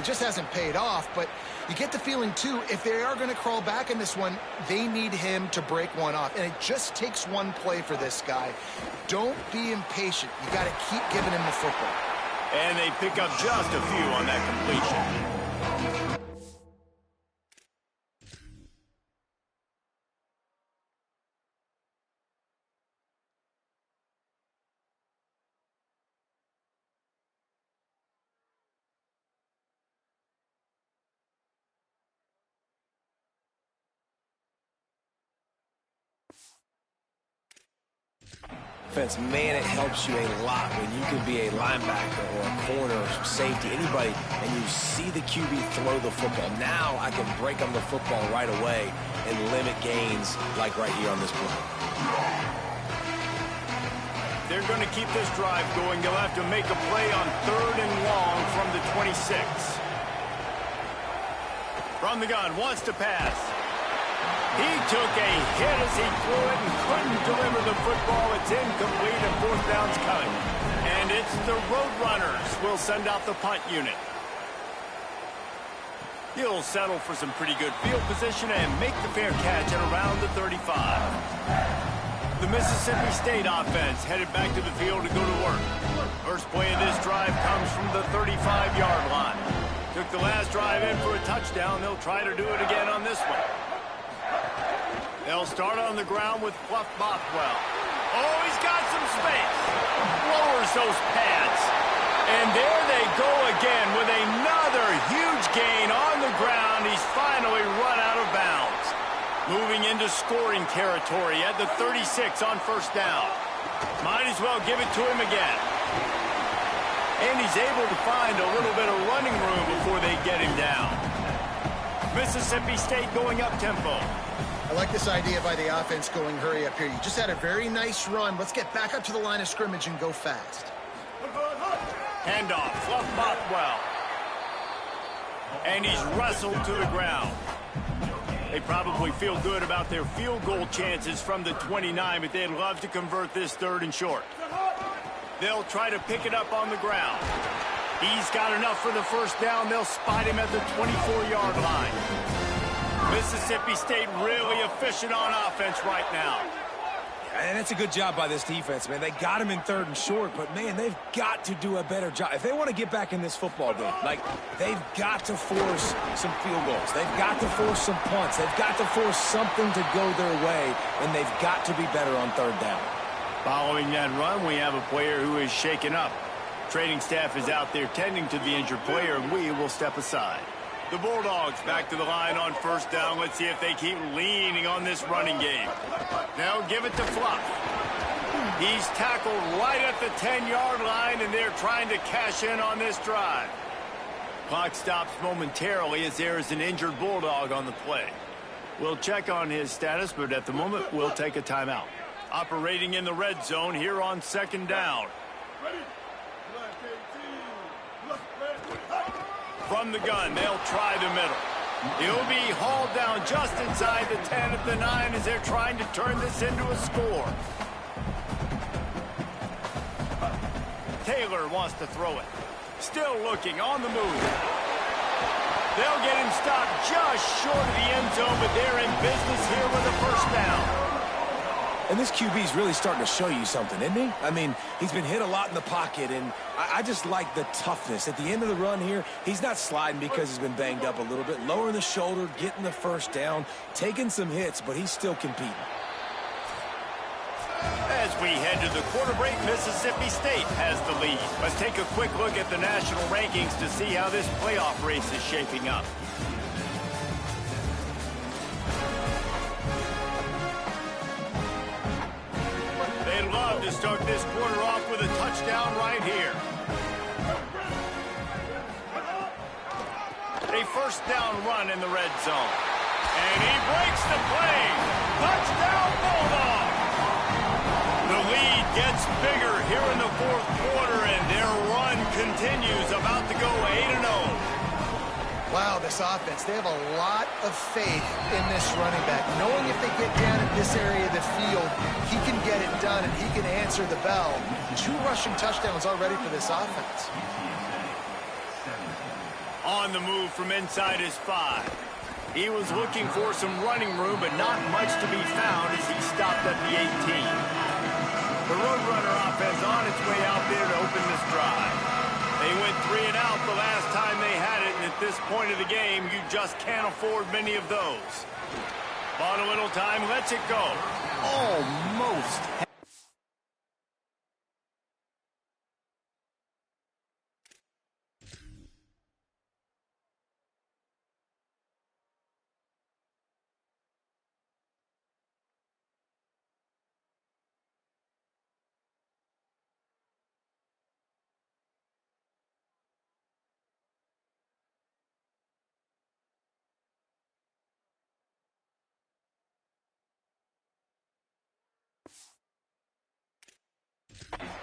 It just hasn't paid off, but you get the feeling, too, if they are going to crawl back in this one, they need him to break one off, and it just takes one play for this guy. Don't be impatient. You got to keep giving him the football. And they pick up just a few on that completion. Man, it helps you a lot when you can be a linebacker or a corner or safety, anybody, and you see the QB throw the football. Now I can break on the football right away and limit gains like right here on this play. They're going to keep this drive going. They'll have to make a play on 3rd and long from the 26. From the gun, wants to pass. He took a hit as he threw it and couldn't deliver the football. It's incomplete and 4th down's coming. And it's the Roadrunners will send out the punt unit. He'll settle for some pretty good field position and make the fair catch at around the 35. The Mississippi State offense headed back to the field to go to work. First play of this drive comes from the 35-yard line. Took the last drive in for a touchdown. They'll try to do it again on this one. They'll start on the ground with Fluff Bothwell. Oh, he's got some space. Lowers those pads. And there they go again with another huge gain on the ground. He's finally run out of bounds. Moving into scoring territory at the 36 on 1st down. Might as well give it to him again. And he's able to find a little bit of running room before they get him down. Mississippi State going up tempo. I like this idea by the offense going hurry up here. You just had a very nice run. Let's get back up to the line of scrimmage and go fast. Handoff, Fluff Bothwell. And he's wrestled to the ground. They probably feel good about their field goal chances from the 29, but they'd love to convert this 3rd and short. They'll try to pick it up on the ground. He's got enough for the 1st down. They'll spot him at the 24-yard line. Mississippi State really efficient on offense right now. And it's a good job by this defense, man. They got him in 3rd and short, but, man, they've got to do a better job. If they want to get back in this football game, like, they've got to force some field goals. They've got to force some punts. They've got to force something to go their way, and they've got to be better on 3rd down. Following that run, we have a player who is shaken up. Training staff is out there tending to the injured player, and we will step aside. The Bulldogs back to the line on 1st down. Let's see if they keep leaning on this running game. They'll give it to Fluff. He's tackled right at the 10-yard line, and they're trying to cash in on this drive. Clock stops momentarily as there is an injured Bulldog on the play. We'll check on his status, but at the moment, we'll take a timeout. Operating in the red zone here on 2nd down. From the gun, they'll try the middle. He'll be hauled down just inside the 10 at the 9 as they're trying to turn this into a score. Taylor wants to throw it. Still looking on the move. They'll get him stopped just short of the end zone, but they're in business here with a 1st down. And this QB's really starting to show you something, isn't he? I mean, he's been hit a lot in the pocket, and I just like the toughness. At the end of the run here, he's not sliding because he's been banged up a little bit. Lowering the shoulder, getting the 1st down, taking some hits, but he's still competing. As we head to the quarter break, Mississippi State has the lead. Let's take a quick look at the national rankings to see how this playoff race is shaping up. They'd love to start this quarter off with a touchdown right here. A 1st down run in the red zone. And he breaks the play. Touchdown Bulldogs! lead gets bigger here in the fourth quarter, and their run continues, about to go 8-0. Wow, this offense, they have a lot of faith in this running back. Knowing if they get down in this area of the field, he can get it done and he can answer the bell. 2 rushing touchdowns already for this offense. On the move from inside his 5. He was looking for some running room, but not much to be found as he stopped at the 18. The Roadrunner offense on its way out there to open this drive. They went 3 and out the last time they had it, and at this point of the game, you just can't afford many of those. Bought a little time, lets it go. Almost.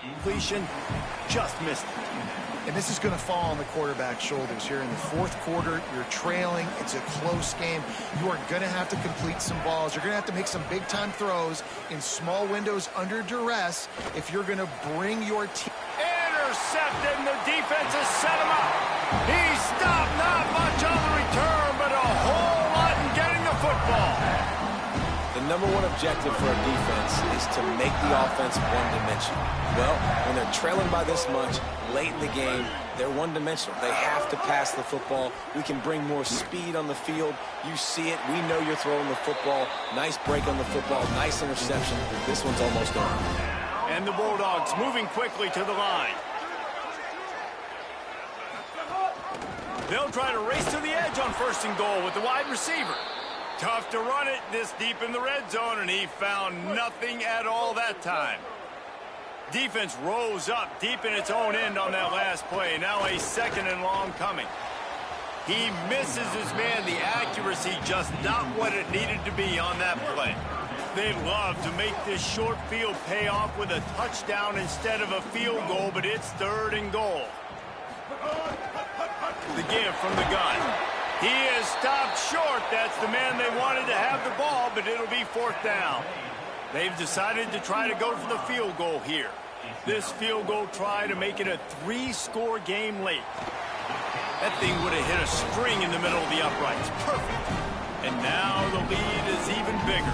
Completion, just missed it. And this is going to fall on the quarterback's shoulders here in the fourth quarter. You're trailing. It's a close game. You are going to have to complete some balls. You're going to have to make some big-time throws in small windows under duress if you're going to bring your team. Intercepted, and the defense has set him up. He stopped, not much on the return, but a whole lot in getting the football. The number one objective for a defense is to make the offense one-dimensional. Well, when they're trailing by this much late in the game, they're one-dimensional. They have to pass the football. We can bring more speed on the field. You see it. We know you're throwing the football. Nice break on the football. Nice interception. This one's almost over. And the Bulldogs moving quickly to the line. They'll try to race to the edge on 1st and goal with the wide receiver. Tough to run it this deep in the red zone, and he found nothing at all that time. Defense rose up deep in its own end on that last play. Now a 2nd and long coming. He misses his man. The accuracy just not what it needed to be on that play. They'd love to make this short field pay off with a touchdown instead of a field goal, but it's 3rd and goal. The give from the gun. He is stopped short. That's the man they wanted to have the ball, but it'll be 4th down. They've decided to try to go for the field goal here. This field goal try to make it a 3-score game late. That thing would have hit a string in the middle of the uprights. Perfect. And now the lead is even bigger.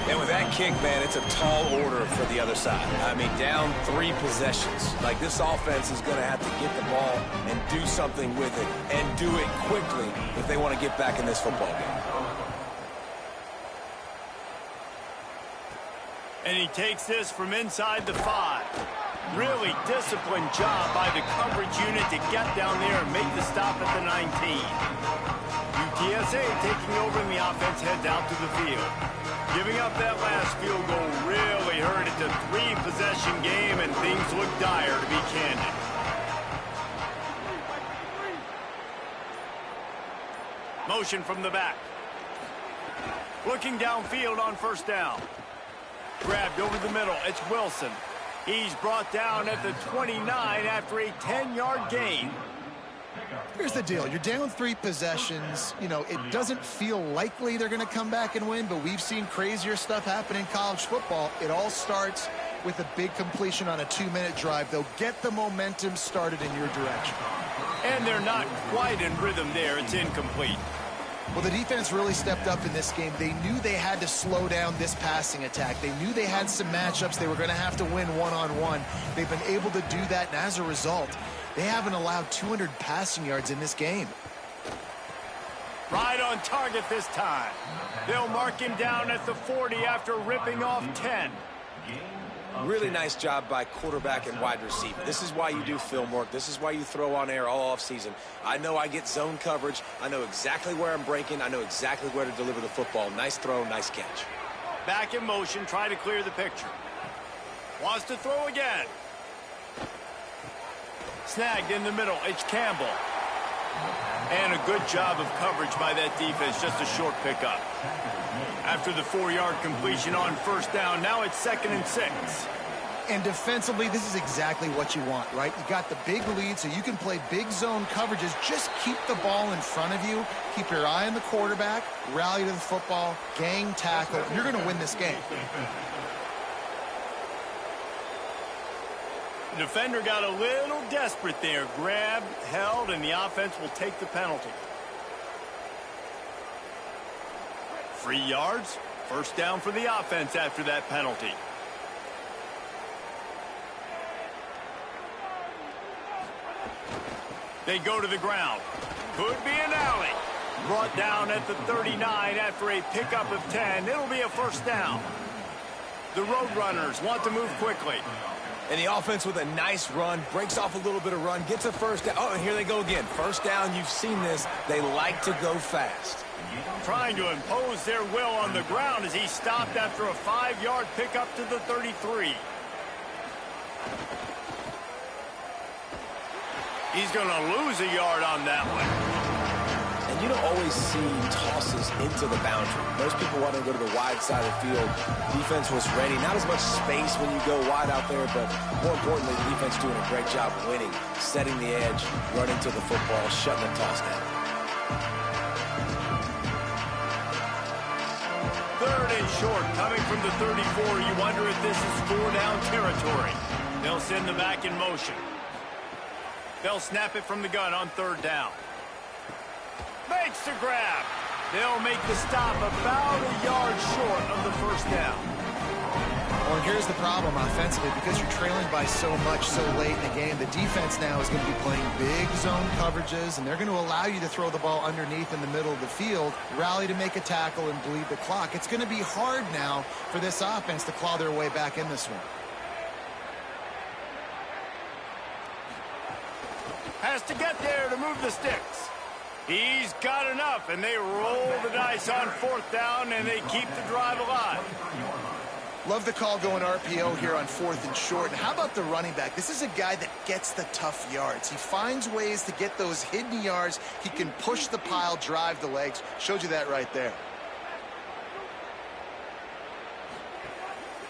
And with that kick, man, it's a tall order for the other side. I mean, down 3 possessions. Like, this offense is going to have to get the ball and do something with it, and do it quickly if they want to get back in this football game. And he takes this from inside the 5. Really disciplined job by the coverage unit to get down there and make the stop at the 19. UTSA taking over, and the offense heads out to the field. Giving up that last field goal really hurt. It's a 3-possession game, and things look dire, to be candid. Motion from the back. Looking downfield on 1st down. Grabbed over the middle. It's Wilson. He's brought down at the 29 after a 10-yard gain. Here's the deal. You're down 3 possessions. You know, it doesn't feel likely they're going to come back and win, but we've seen crazier stuff happen in college football. It all starts with a big completion on a 2-minute drive. They'll get the momentum started in your direction. And they're not quite in rhythm there. It's incomplete. Well, the defense really stepped up in this game. They knew they had to slow down this passing attack. They knew they had some matchups they were going to have to win one-on-one. They've been able to do that, and as a result, they haven't allowed 200 passing yards in this game. Right on target this time. They'll mark him down at the 40 after ripping off 10. Really nice job by quarterback and wide receiver. This is why you do film work. This is why you throw on air all offseason. I know I get zone coverage. I know exactly where I'm breaking. I know exactly where to deliver the football. Nice throw, nice catch. Back in motion, try to clear the picture. Wants to throw again. Snagged in the middle. It's Campbell. And a good job of coverage by that defense, just a short pickup. After the 4-yard completion on first down, now it's 2nd and 6. And defensively, this is exactly what you want, right? You got the big lead, so you can play big zone coverages. Just keep the ball in front of you. Keep your eye on the quarterback. Rally to the football. Gang tackle. You're going to win this game. The defender got a little desperate there. Grabbed, held, and the offense will take the penalty. 3 yards. First down for the offense after that penalty. They go to the ground. Could be an alley. Brought down at the 39 after a pickup of 10. It'll be a first down. The Roadrunners want to move quickly. And the offense with a nice run, breaks off a little bit of run, gets a first down. Oh, and here they go again. First down, you've seen this. They like to go fast. Trying to impose their will on the ground as he stopped after a 5-yard pickup to the 33. He's going to lose a yard on that one. And you don't always see tosses into the boundary. Most people want to go to the wide side of the field. Defense was ready. Not as much space when you go wide out there, but more importantly, defense doing a great job winning, setting the edge, running to the football, shutting the toss down. 3rd and short, coming from the 34. You wonder if this is 4-down territory. They'll send the back in motion. They'll snap it from the gun on 3rd down. Makes the grab. They'll make the stop about a yard short of the first down. Well, and here's the problem offensively. Because you're trailing by so much so late in the game, the defense now is going to be playing big zone coverages, and they're going to allow you to throw the ball underneath in the middle of the field, rally to make a tackle, and bleed the clock. It's going to be hard now for this offense to claw their way back in this one. Has to get there to move the sticks. He's got enough, and they roll the dice on 4th down, and they keep the drive alive. Love the call going RPO here on 4th and short. And how about the running back? This is a guy that gets the tough yards. He finds ways to get those hidden yards. He can push the pile, drive the legs. Showed you that right there.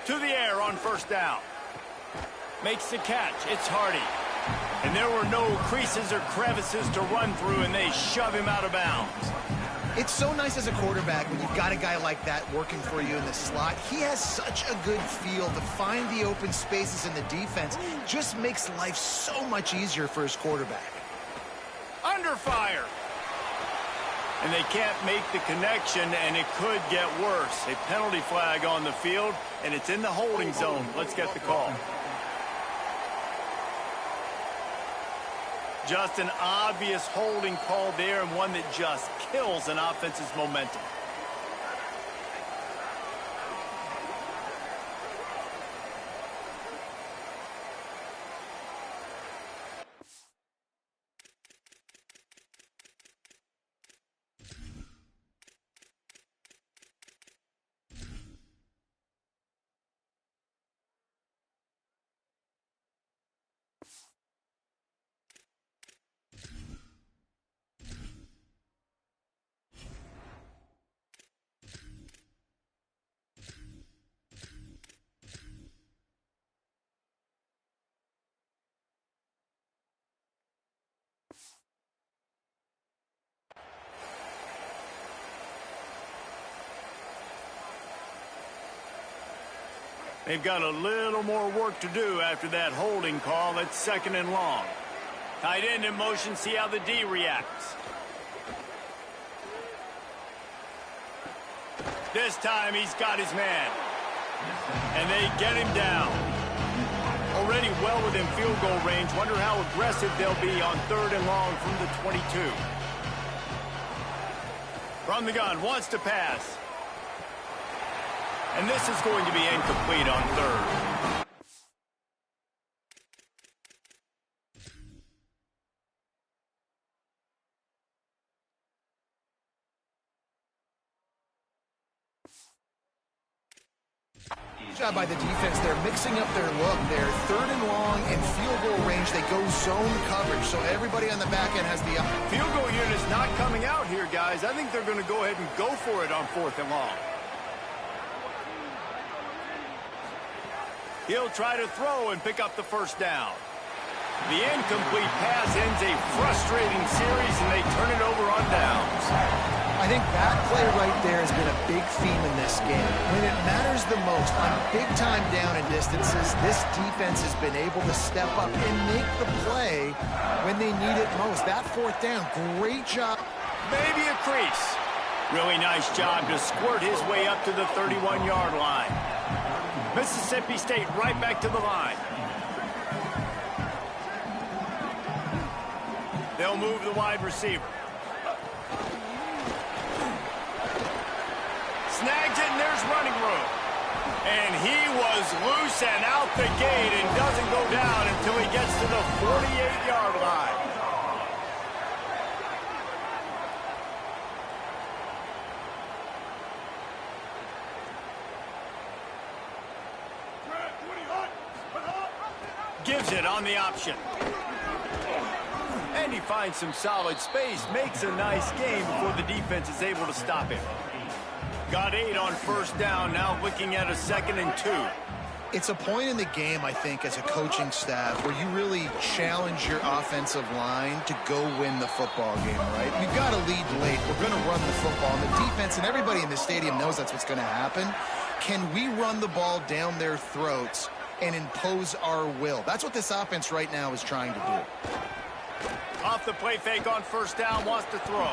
To the air on first down. Makes the catch. It's Hardy. And there were no creases or crevices to run through, and they shove him out of bounds. It's so nice as a quarterback when you've got a guy like that working for you in the slot. He has such a good feel to find the open spaces in the defense. Just makes life so much easier for his quarterback. Under fire. And they can't make the connection, and it could get worse. A penalty flag on the field, and it's in the holding zone. Let's get the call. Just an obvious holding call there, and one that just kills an offense's momentum. They've got a little more work to do after that holding call. It's 2nd and long. Tight end in motion, see how the D reacts. This time he's got his man. And they get him down. Already well within field goal range. Wonder how aggressive they'll be on 3rd and long from the 22. From the gun, wants to pass. And this is going to be incomplete on 3rd. Job by the defense. They're mixing up their look. They're 3rd and long and field goal range. They go zone coverage, so everybody on the back end has the field goal unit's not coming out here, guys. I think they're going to go ahead and go for it on 4th and long. He'll try to throw and pick up the first down. The incomplete pass ends a frustrating series, and they turn it over on downs. I think that play right there has been a big theme in this game. When it matters the most, on big-time down and distances, this defense has been able to step up and make the play when they need it most. That 4th down, great job. Maybe a crease. Really nice job to squirt his way up to the 31-yard line. Mississippi State right back to the line. They'll move the wide receiver. Snags it, and there's running room. And he was loose and out the gate and doesn't go down until he gets to the 48-yard line. Gives it on the option. And he finds some solid space, makes a nice game before the defense is able to stop him. Got 8 on 1st down, now looking at a 2nd and 2. It's a point in the game, I think, as a coaching staff where you really challenge your offensive line to go win the football game, right? We've got to lead late. We're going to run the football. And the defense and everybody in the stadium knows that's what's going to happen. Can we run the ball down their throats and impose our will? That's what this offense right now is trying to do. Off the play fake on 1st down, wants to throw.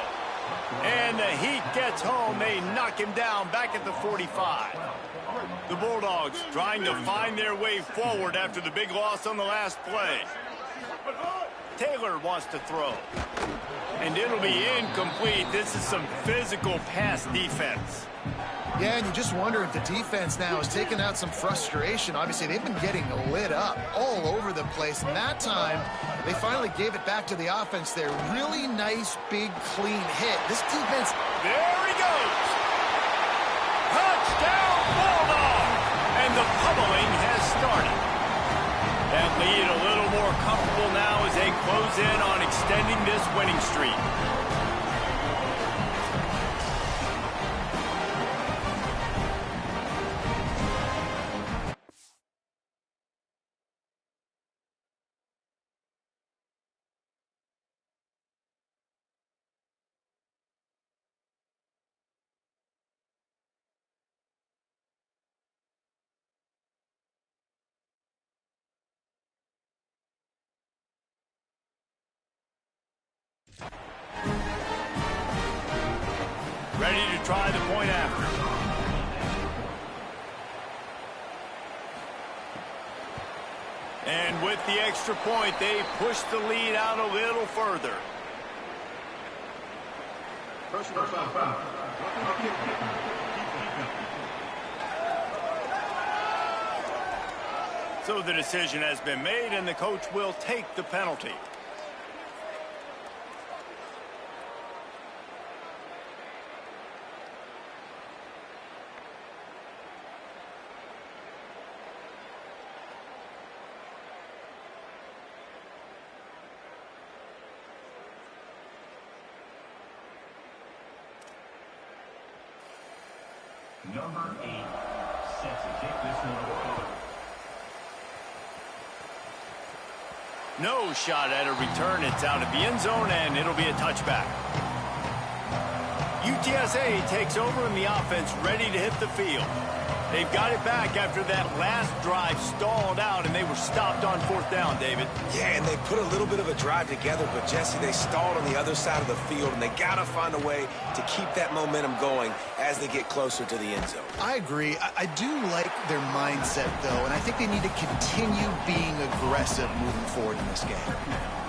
And the heat gets home. They knock him down back at the 45. The Bulldogs trying to find their way forward after the big loss on the last play. Taylor wants to throw. And it'll be incomplete. This is some physical pass defense. Yeah, and you just wonder if the defense now has taken out some frustration. Obviously, they've been getting lit up all over the place. And that time, they finally gave it back to the offense there. Really nice, big, clean hit. This defense... There he goes! Touchdown, Bulldog! And the pummeling has started. That lead a little more comfortable now as they close in on extending this winning streak. Ready to try the point after. And with the extra point, they push the lead out a little further. Personal foul. So the decision has been made, and the coach will take the penalty. Number 8 set to kick this one. No shot at a return. It's out of the end zone, and it'll be a touchback. UTSA takes over in the offense, ready to hit the field. They've got it back after that last drive stalled out, and they were stopped on 4th down, David. Yeah, and they put a little bit of a drive together, but, Jesse, they stalled on the other side of the field, and they got to find a way to keep that momentum going as they get closer to the end zone. I agree. I do like their mindset, though, and I think they need to continue being aggressive moving forward in this game.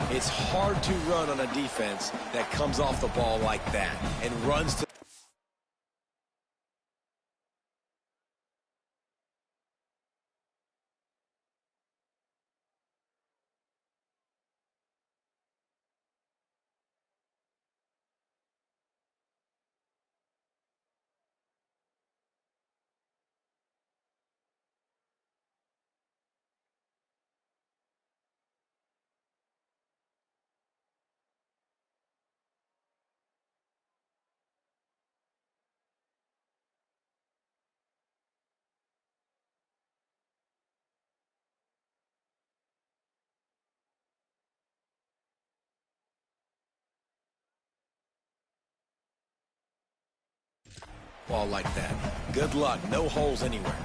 It's hard to run on a defense that comes off the ball like that and runs to ball like that. Good luck. No holes anywhere.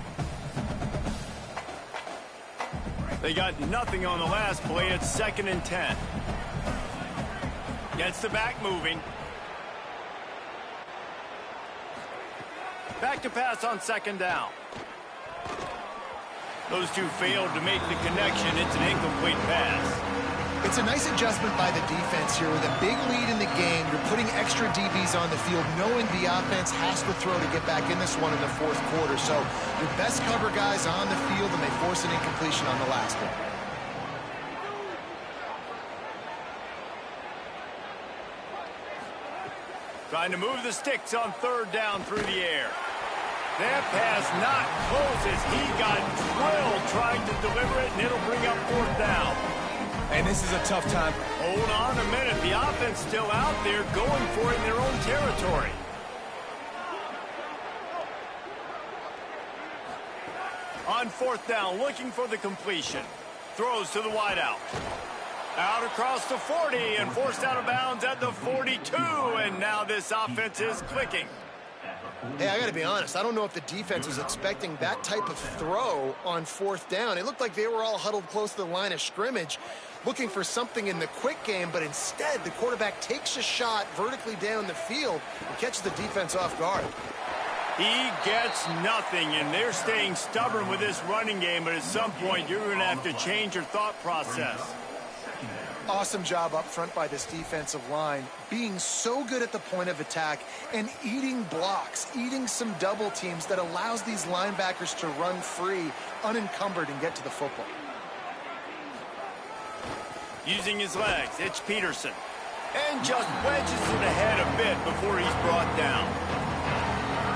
They got nothing on the last play. It's 2nd and 10. Gets the back moving. Back to pass on 2nd down. Those two failed to make the connection. It's an incomplete pass. It's a nice adjustment by the defense here. With a big lead in the game, you're putting extra DBs on the field, knowing the offense has to throw to get back in this one in the 4th quarter. So your best cover guys on the field, and they force an incompletion on the last one. Trying to move the sticks on 3rd down through the air. That pass not close as he got drilled trying to deliver it, and it'll bring up 4th down. And this is a tough time. Hold on a minute. The offense still out there going for it in their own territory. On 4th down, looking for the completion. Throws to the wideout. Out across the 40 and forced out of bounds at the 42. And now this offense is clicking. Hey, I got to be honest. I don't know if the defense was expecting that type of throw on 4th down. It looked like they were all huddled close to the line of scrimmage, looking for something in the quick game, but instead the quarterback takes a shot vertically down the field and catches the defense off guard. He gets nothing, and they're staying stubborn with this running game, but at some point you're going to have to change your thought process. Awesome job up front by this defensive line, being so good at the point of attack and eating blocks, eating some double teams that allows these linebackers to run free, unencumbered, and get to the football. Using his legs, it's Peterson. And just wedges it ahead a bit before he's brought down.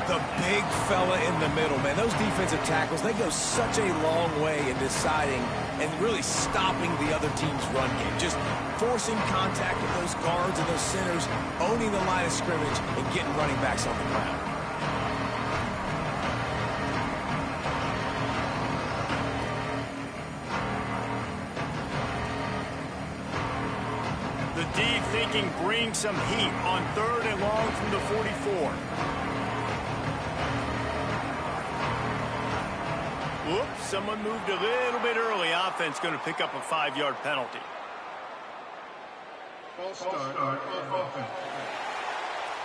The big fella in the middle, man. Those defensive tackles, they go such a long way in deciding and really stopping the other team's run game. Just forcing contact with those guards and those centers, owning the line of scrimmage, and getting running backs on the ground. The D thinking bring some heat on 3rd and long from the 44. Whoops, someone moved a little bit early. Offense going to pick up a 5-yard penalty. False start.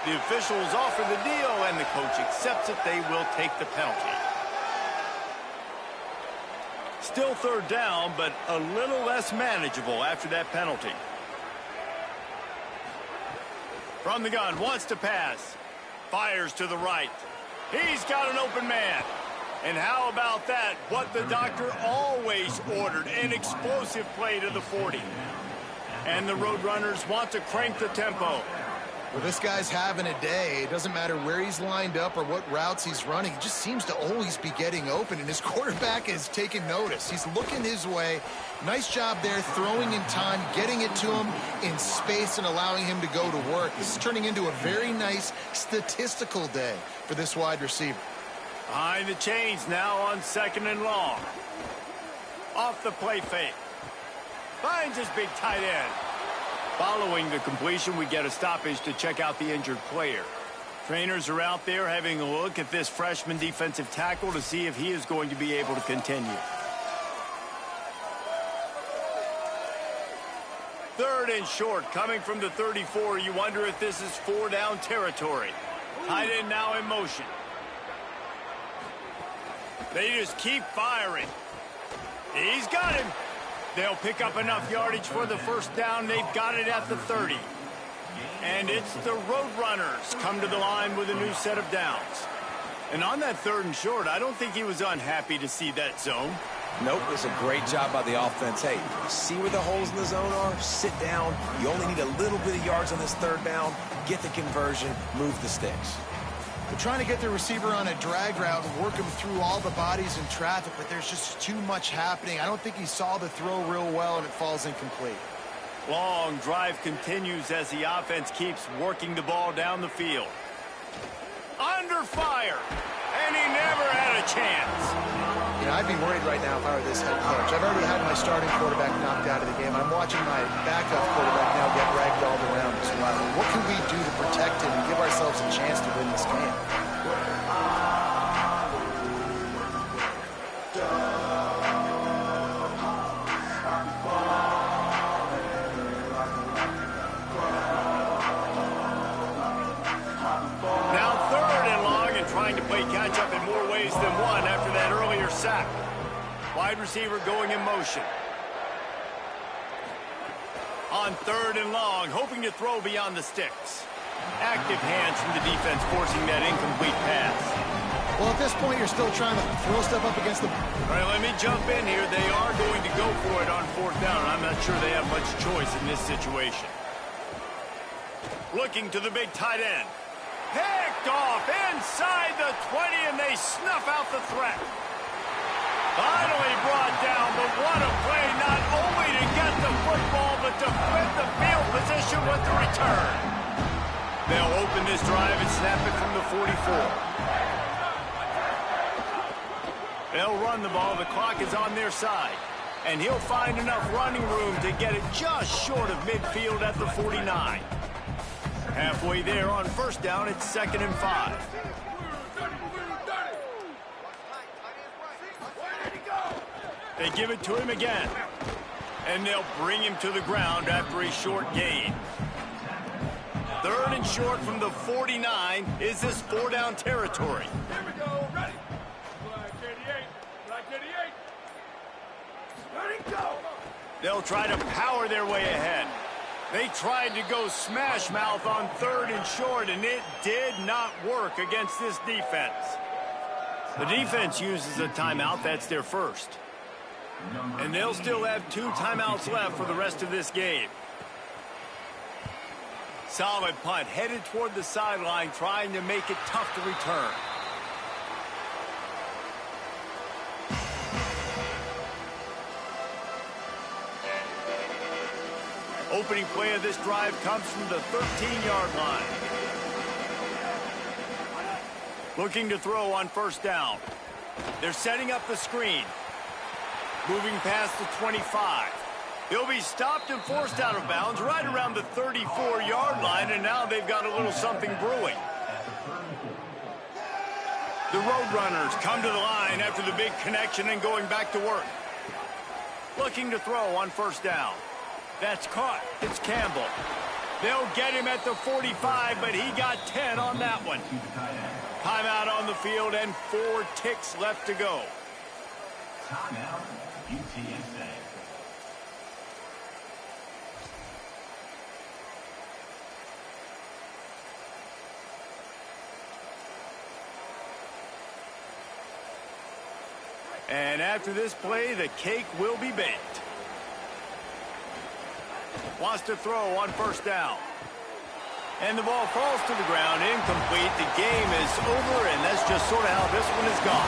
The officials offer the deal, and the coach accepts it. They will take the penalty. Still 3rd down, but a little less manageable after that penalty. From the gun, wants to pass. Fires to the right. He's got an open man. And how about that? What the doctor always ordered, an explosive play to the 40. And the Roadrunners want to crank the tempo. Well, this guy's having a day. It doesn't matter where he's lined up or what routes he's running. He just seems to always be getting open, and his quarterback is taking notice. He's looking his way. Nice job there, throwing in time, getting it to him in space, and allowing him to go to work. This is turning into a very nice statistical day for this wide receiver. Behind the chains now on 2nd and long. Off the play fake. Finds his big tight end. Following the completion, we get a stoppage to check out the injured player. Trainers are out there having a look at this freshman defensive tackle to see if he is going to be able to continue. 3rd and short, coming from the 34. You wonder if this is 4-down territory. Tight end now in motion. They just keep firing. He's got him. They'll pick up enough yardage for the 1st down. They've got it at the 30. And it's the Roadrunners come to the line with a new set of downs. And on that 3rd and short, I don't think he was unhappy to see that zone. Nope, it's a great job by the offense. Hey, see where the holes in the zone are? Sit down. You only need a little bit of yards on this 3rd down. Get the conversion. Move the sticks. They're trying to get the receiver on a drag route and work him through all the bodies in traffic, but there's just too much happening. I don't think he saw the throw real well, and it falls incomplete. Long drive continues as the offense keeps working the ball down the field. Under fire, and he never had a chance. You know, I'd be worried right now if I were this head coach. I've already had my starting quarterback knocked out of the game. I'm watching my backup quarterback now get ragdolled around as well. What can we do to protect him and give ourselves a chance to win this game? Catch-up in more ways than one after that earlier sack. Wide receiver going in motion. On 3rd and long, hoping to throw beyond the sticks. Active hands from the defense forcing that incomplete pass. Well, at this point, you're still trying to throw stuff up against the... All right, let me jump in here. They are going to go for it on 4th down. I'm not sure they have much choice in this situation. Looking to the big tight end. Picked off inside the 20, and they snuff out the threat. Finally brought down, but what a play, not only to get the football, but to flip the field position with the return. They'll open this drive and snap it from the 44. They'll run the ball. The clock is on their side, and he'll find enough running room to get it just short of midfield at the 49. Halfway there on 1st down, it's 2nd and 5. They give it to him again. And they'll bring him to the ground after a short gain. 3rd and short from the 49. Is this 4-down territory? Here we go. Ready. Flag 88. Flag 88. Ready, go. They'll try to power their way ahead. They tried to go smash mouth on 3rd and short, and it did not work against this defense. The defense uses a timeout. That's their first. And they'll still have 2 timeouts left for the rest of this game. Solid punt, headed toward the sideline, trying to make it tough to return. Opening play of this drive comes from the 13-yard line. Looking to throw on 1st down. They're setting up the screen. Moving past the 25. He'll be stopped and forced out of bounds right around the 34-yard line, and now they've got a little something brewing. The Roadrunners come to the line after the big connection and going back to work. Looking to throw on 1st down. That's caught. It's Campbell. They'll get him at the 45, but he got 10 on that one. Timeout on the field and 4 ticks left to go. Timeout, UTSA. And after this play, the cake will be baked. Wants to throw on 1st down. And the ball falls to the ground, incomplete. The game is over, and that's just sort of how this one has gone.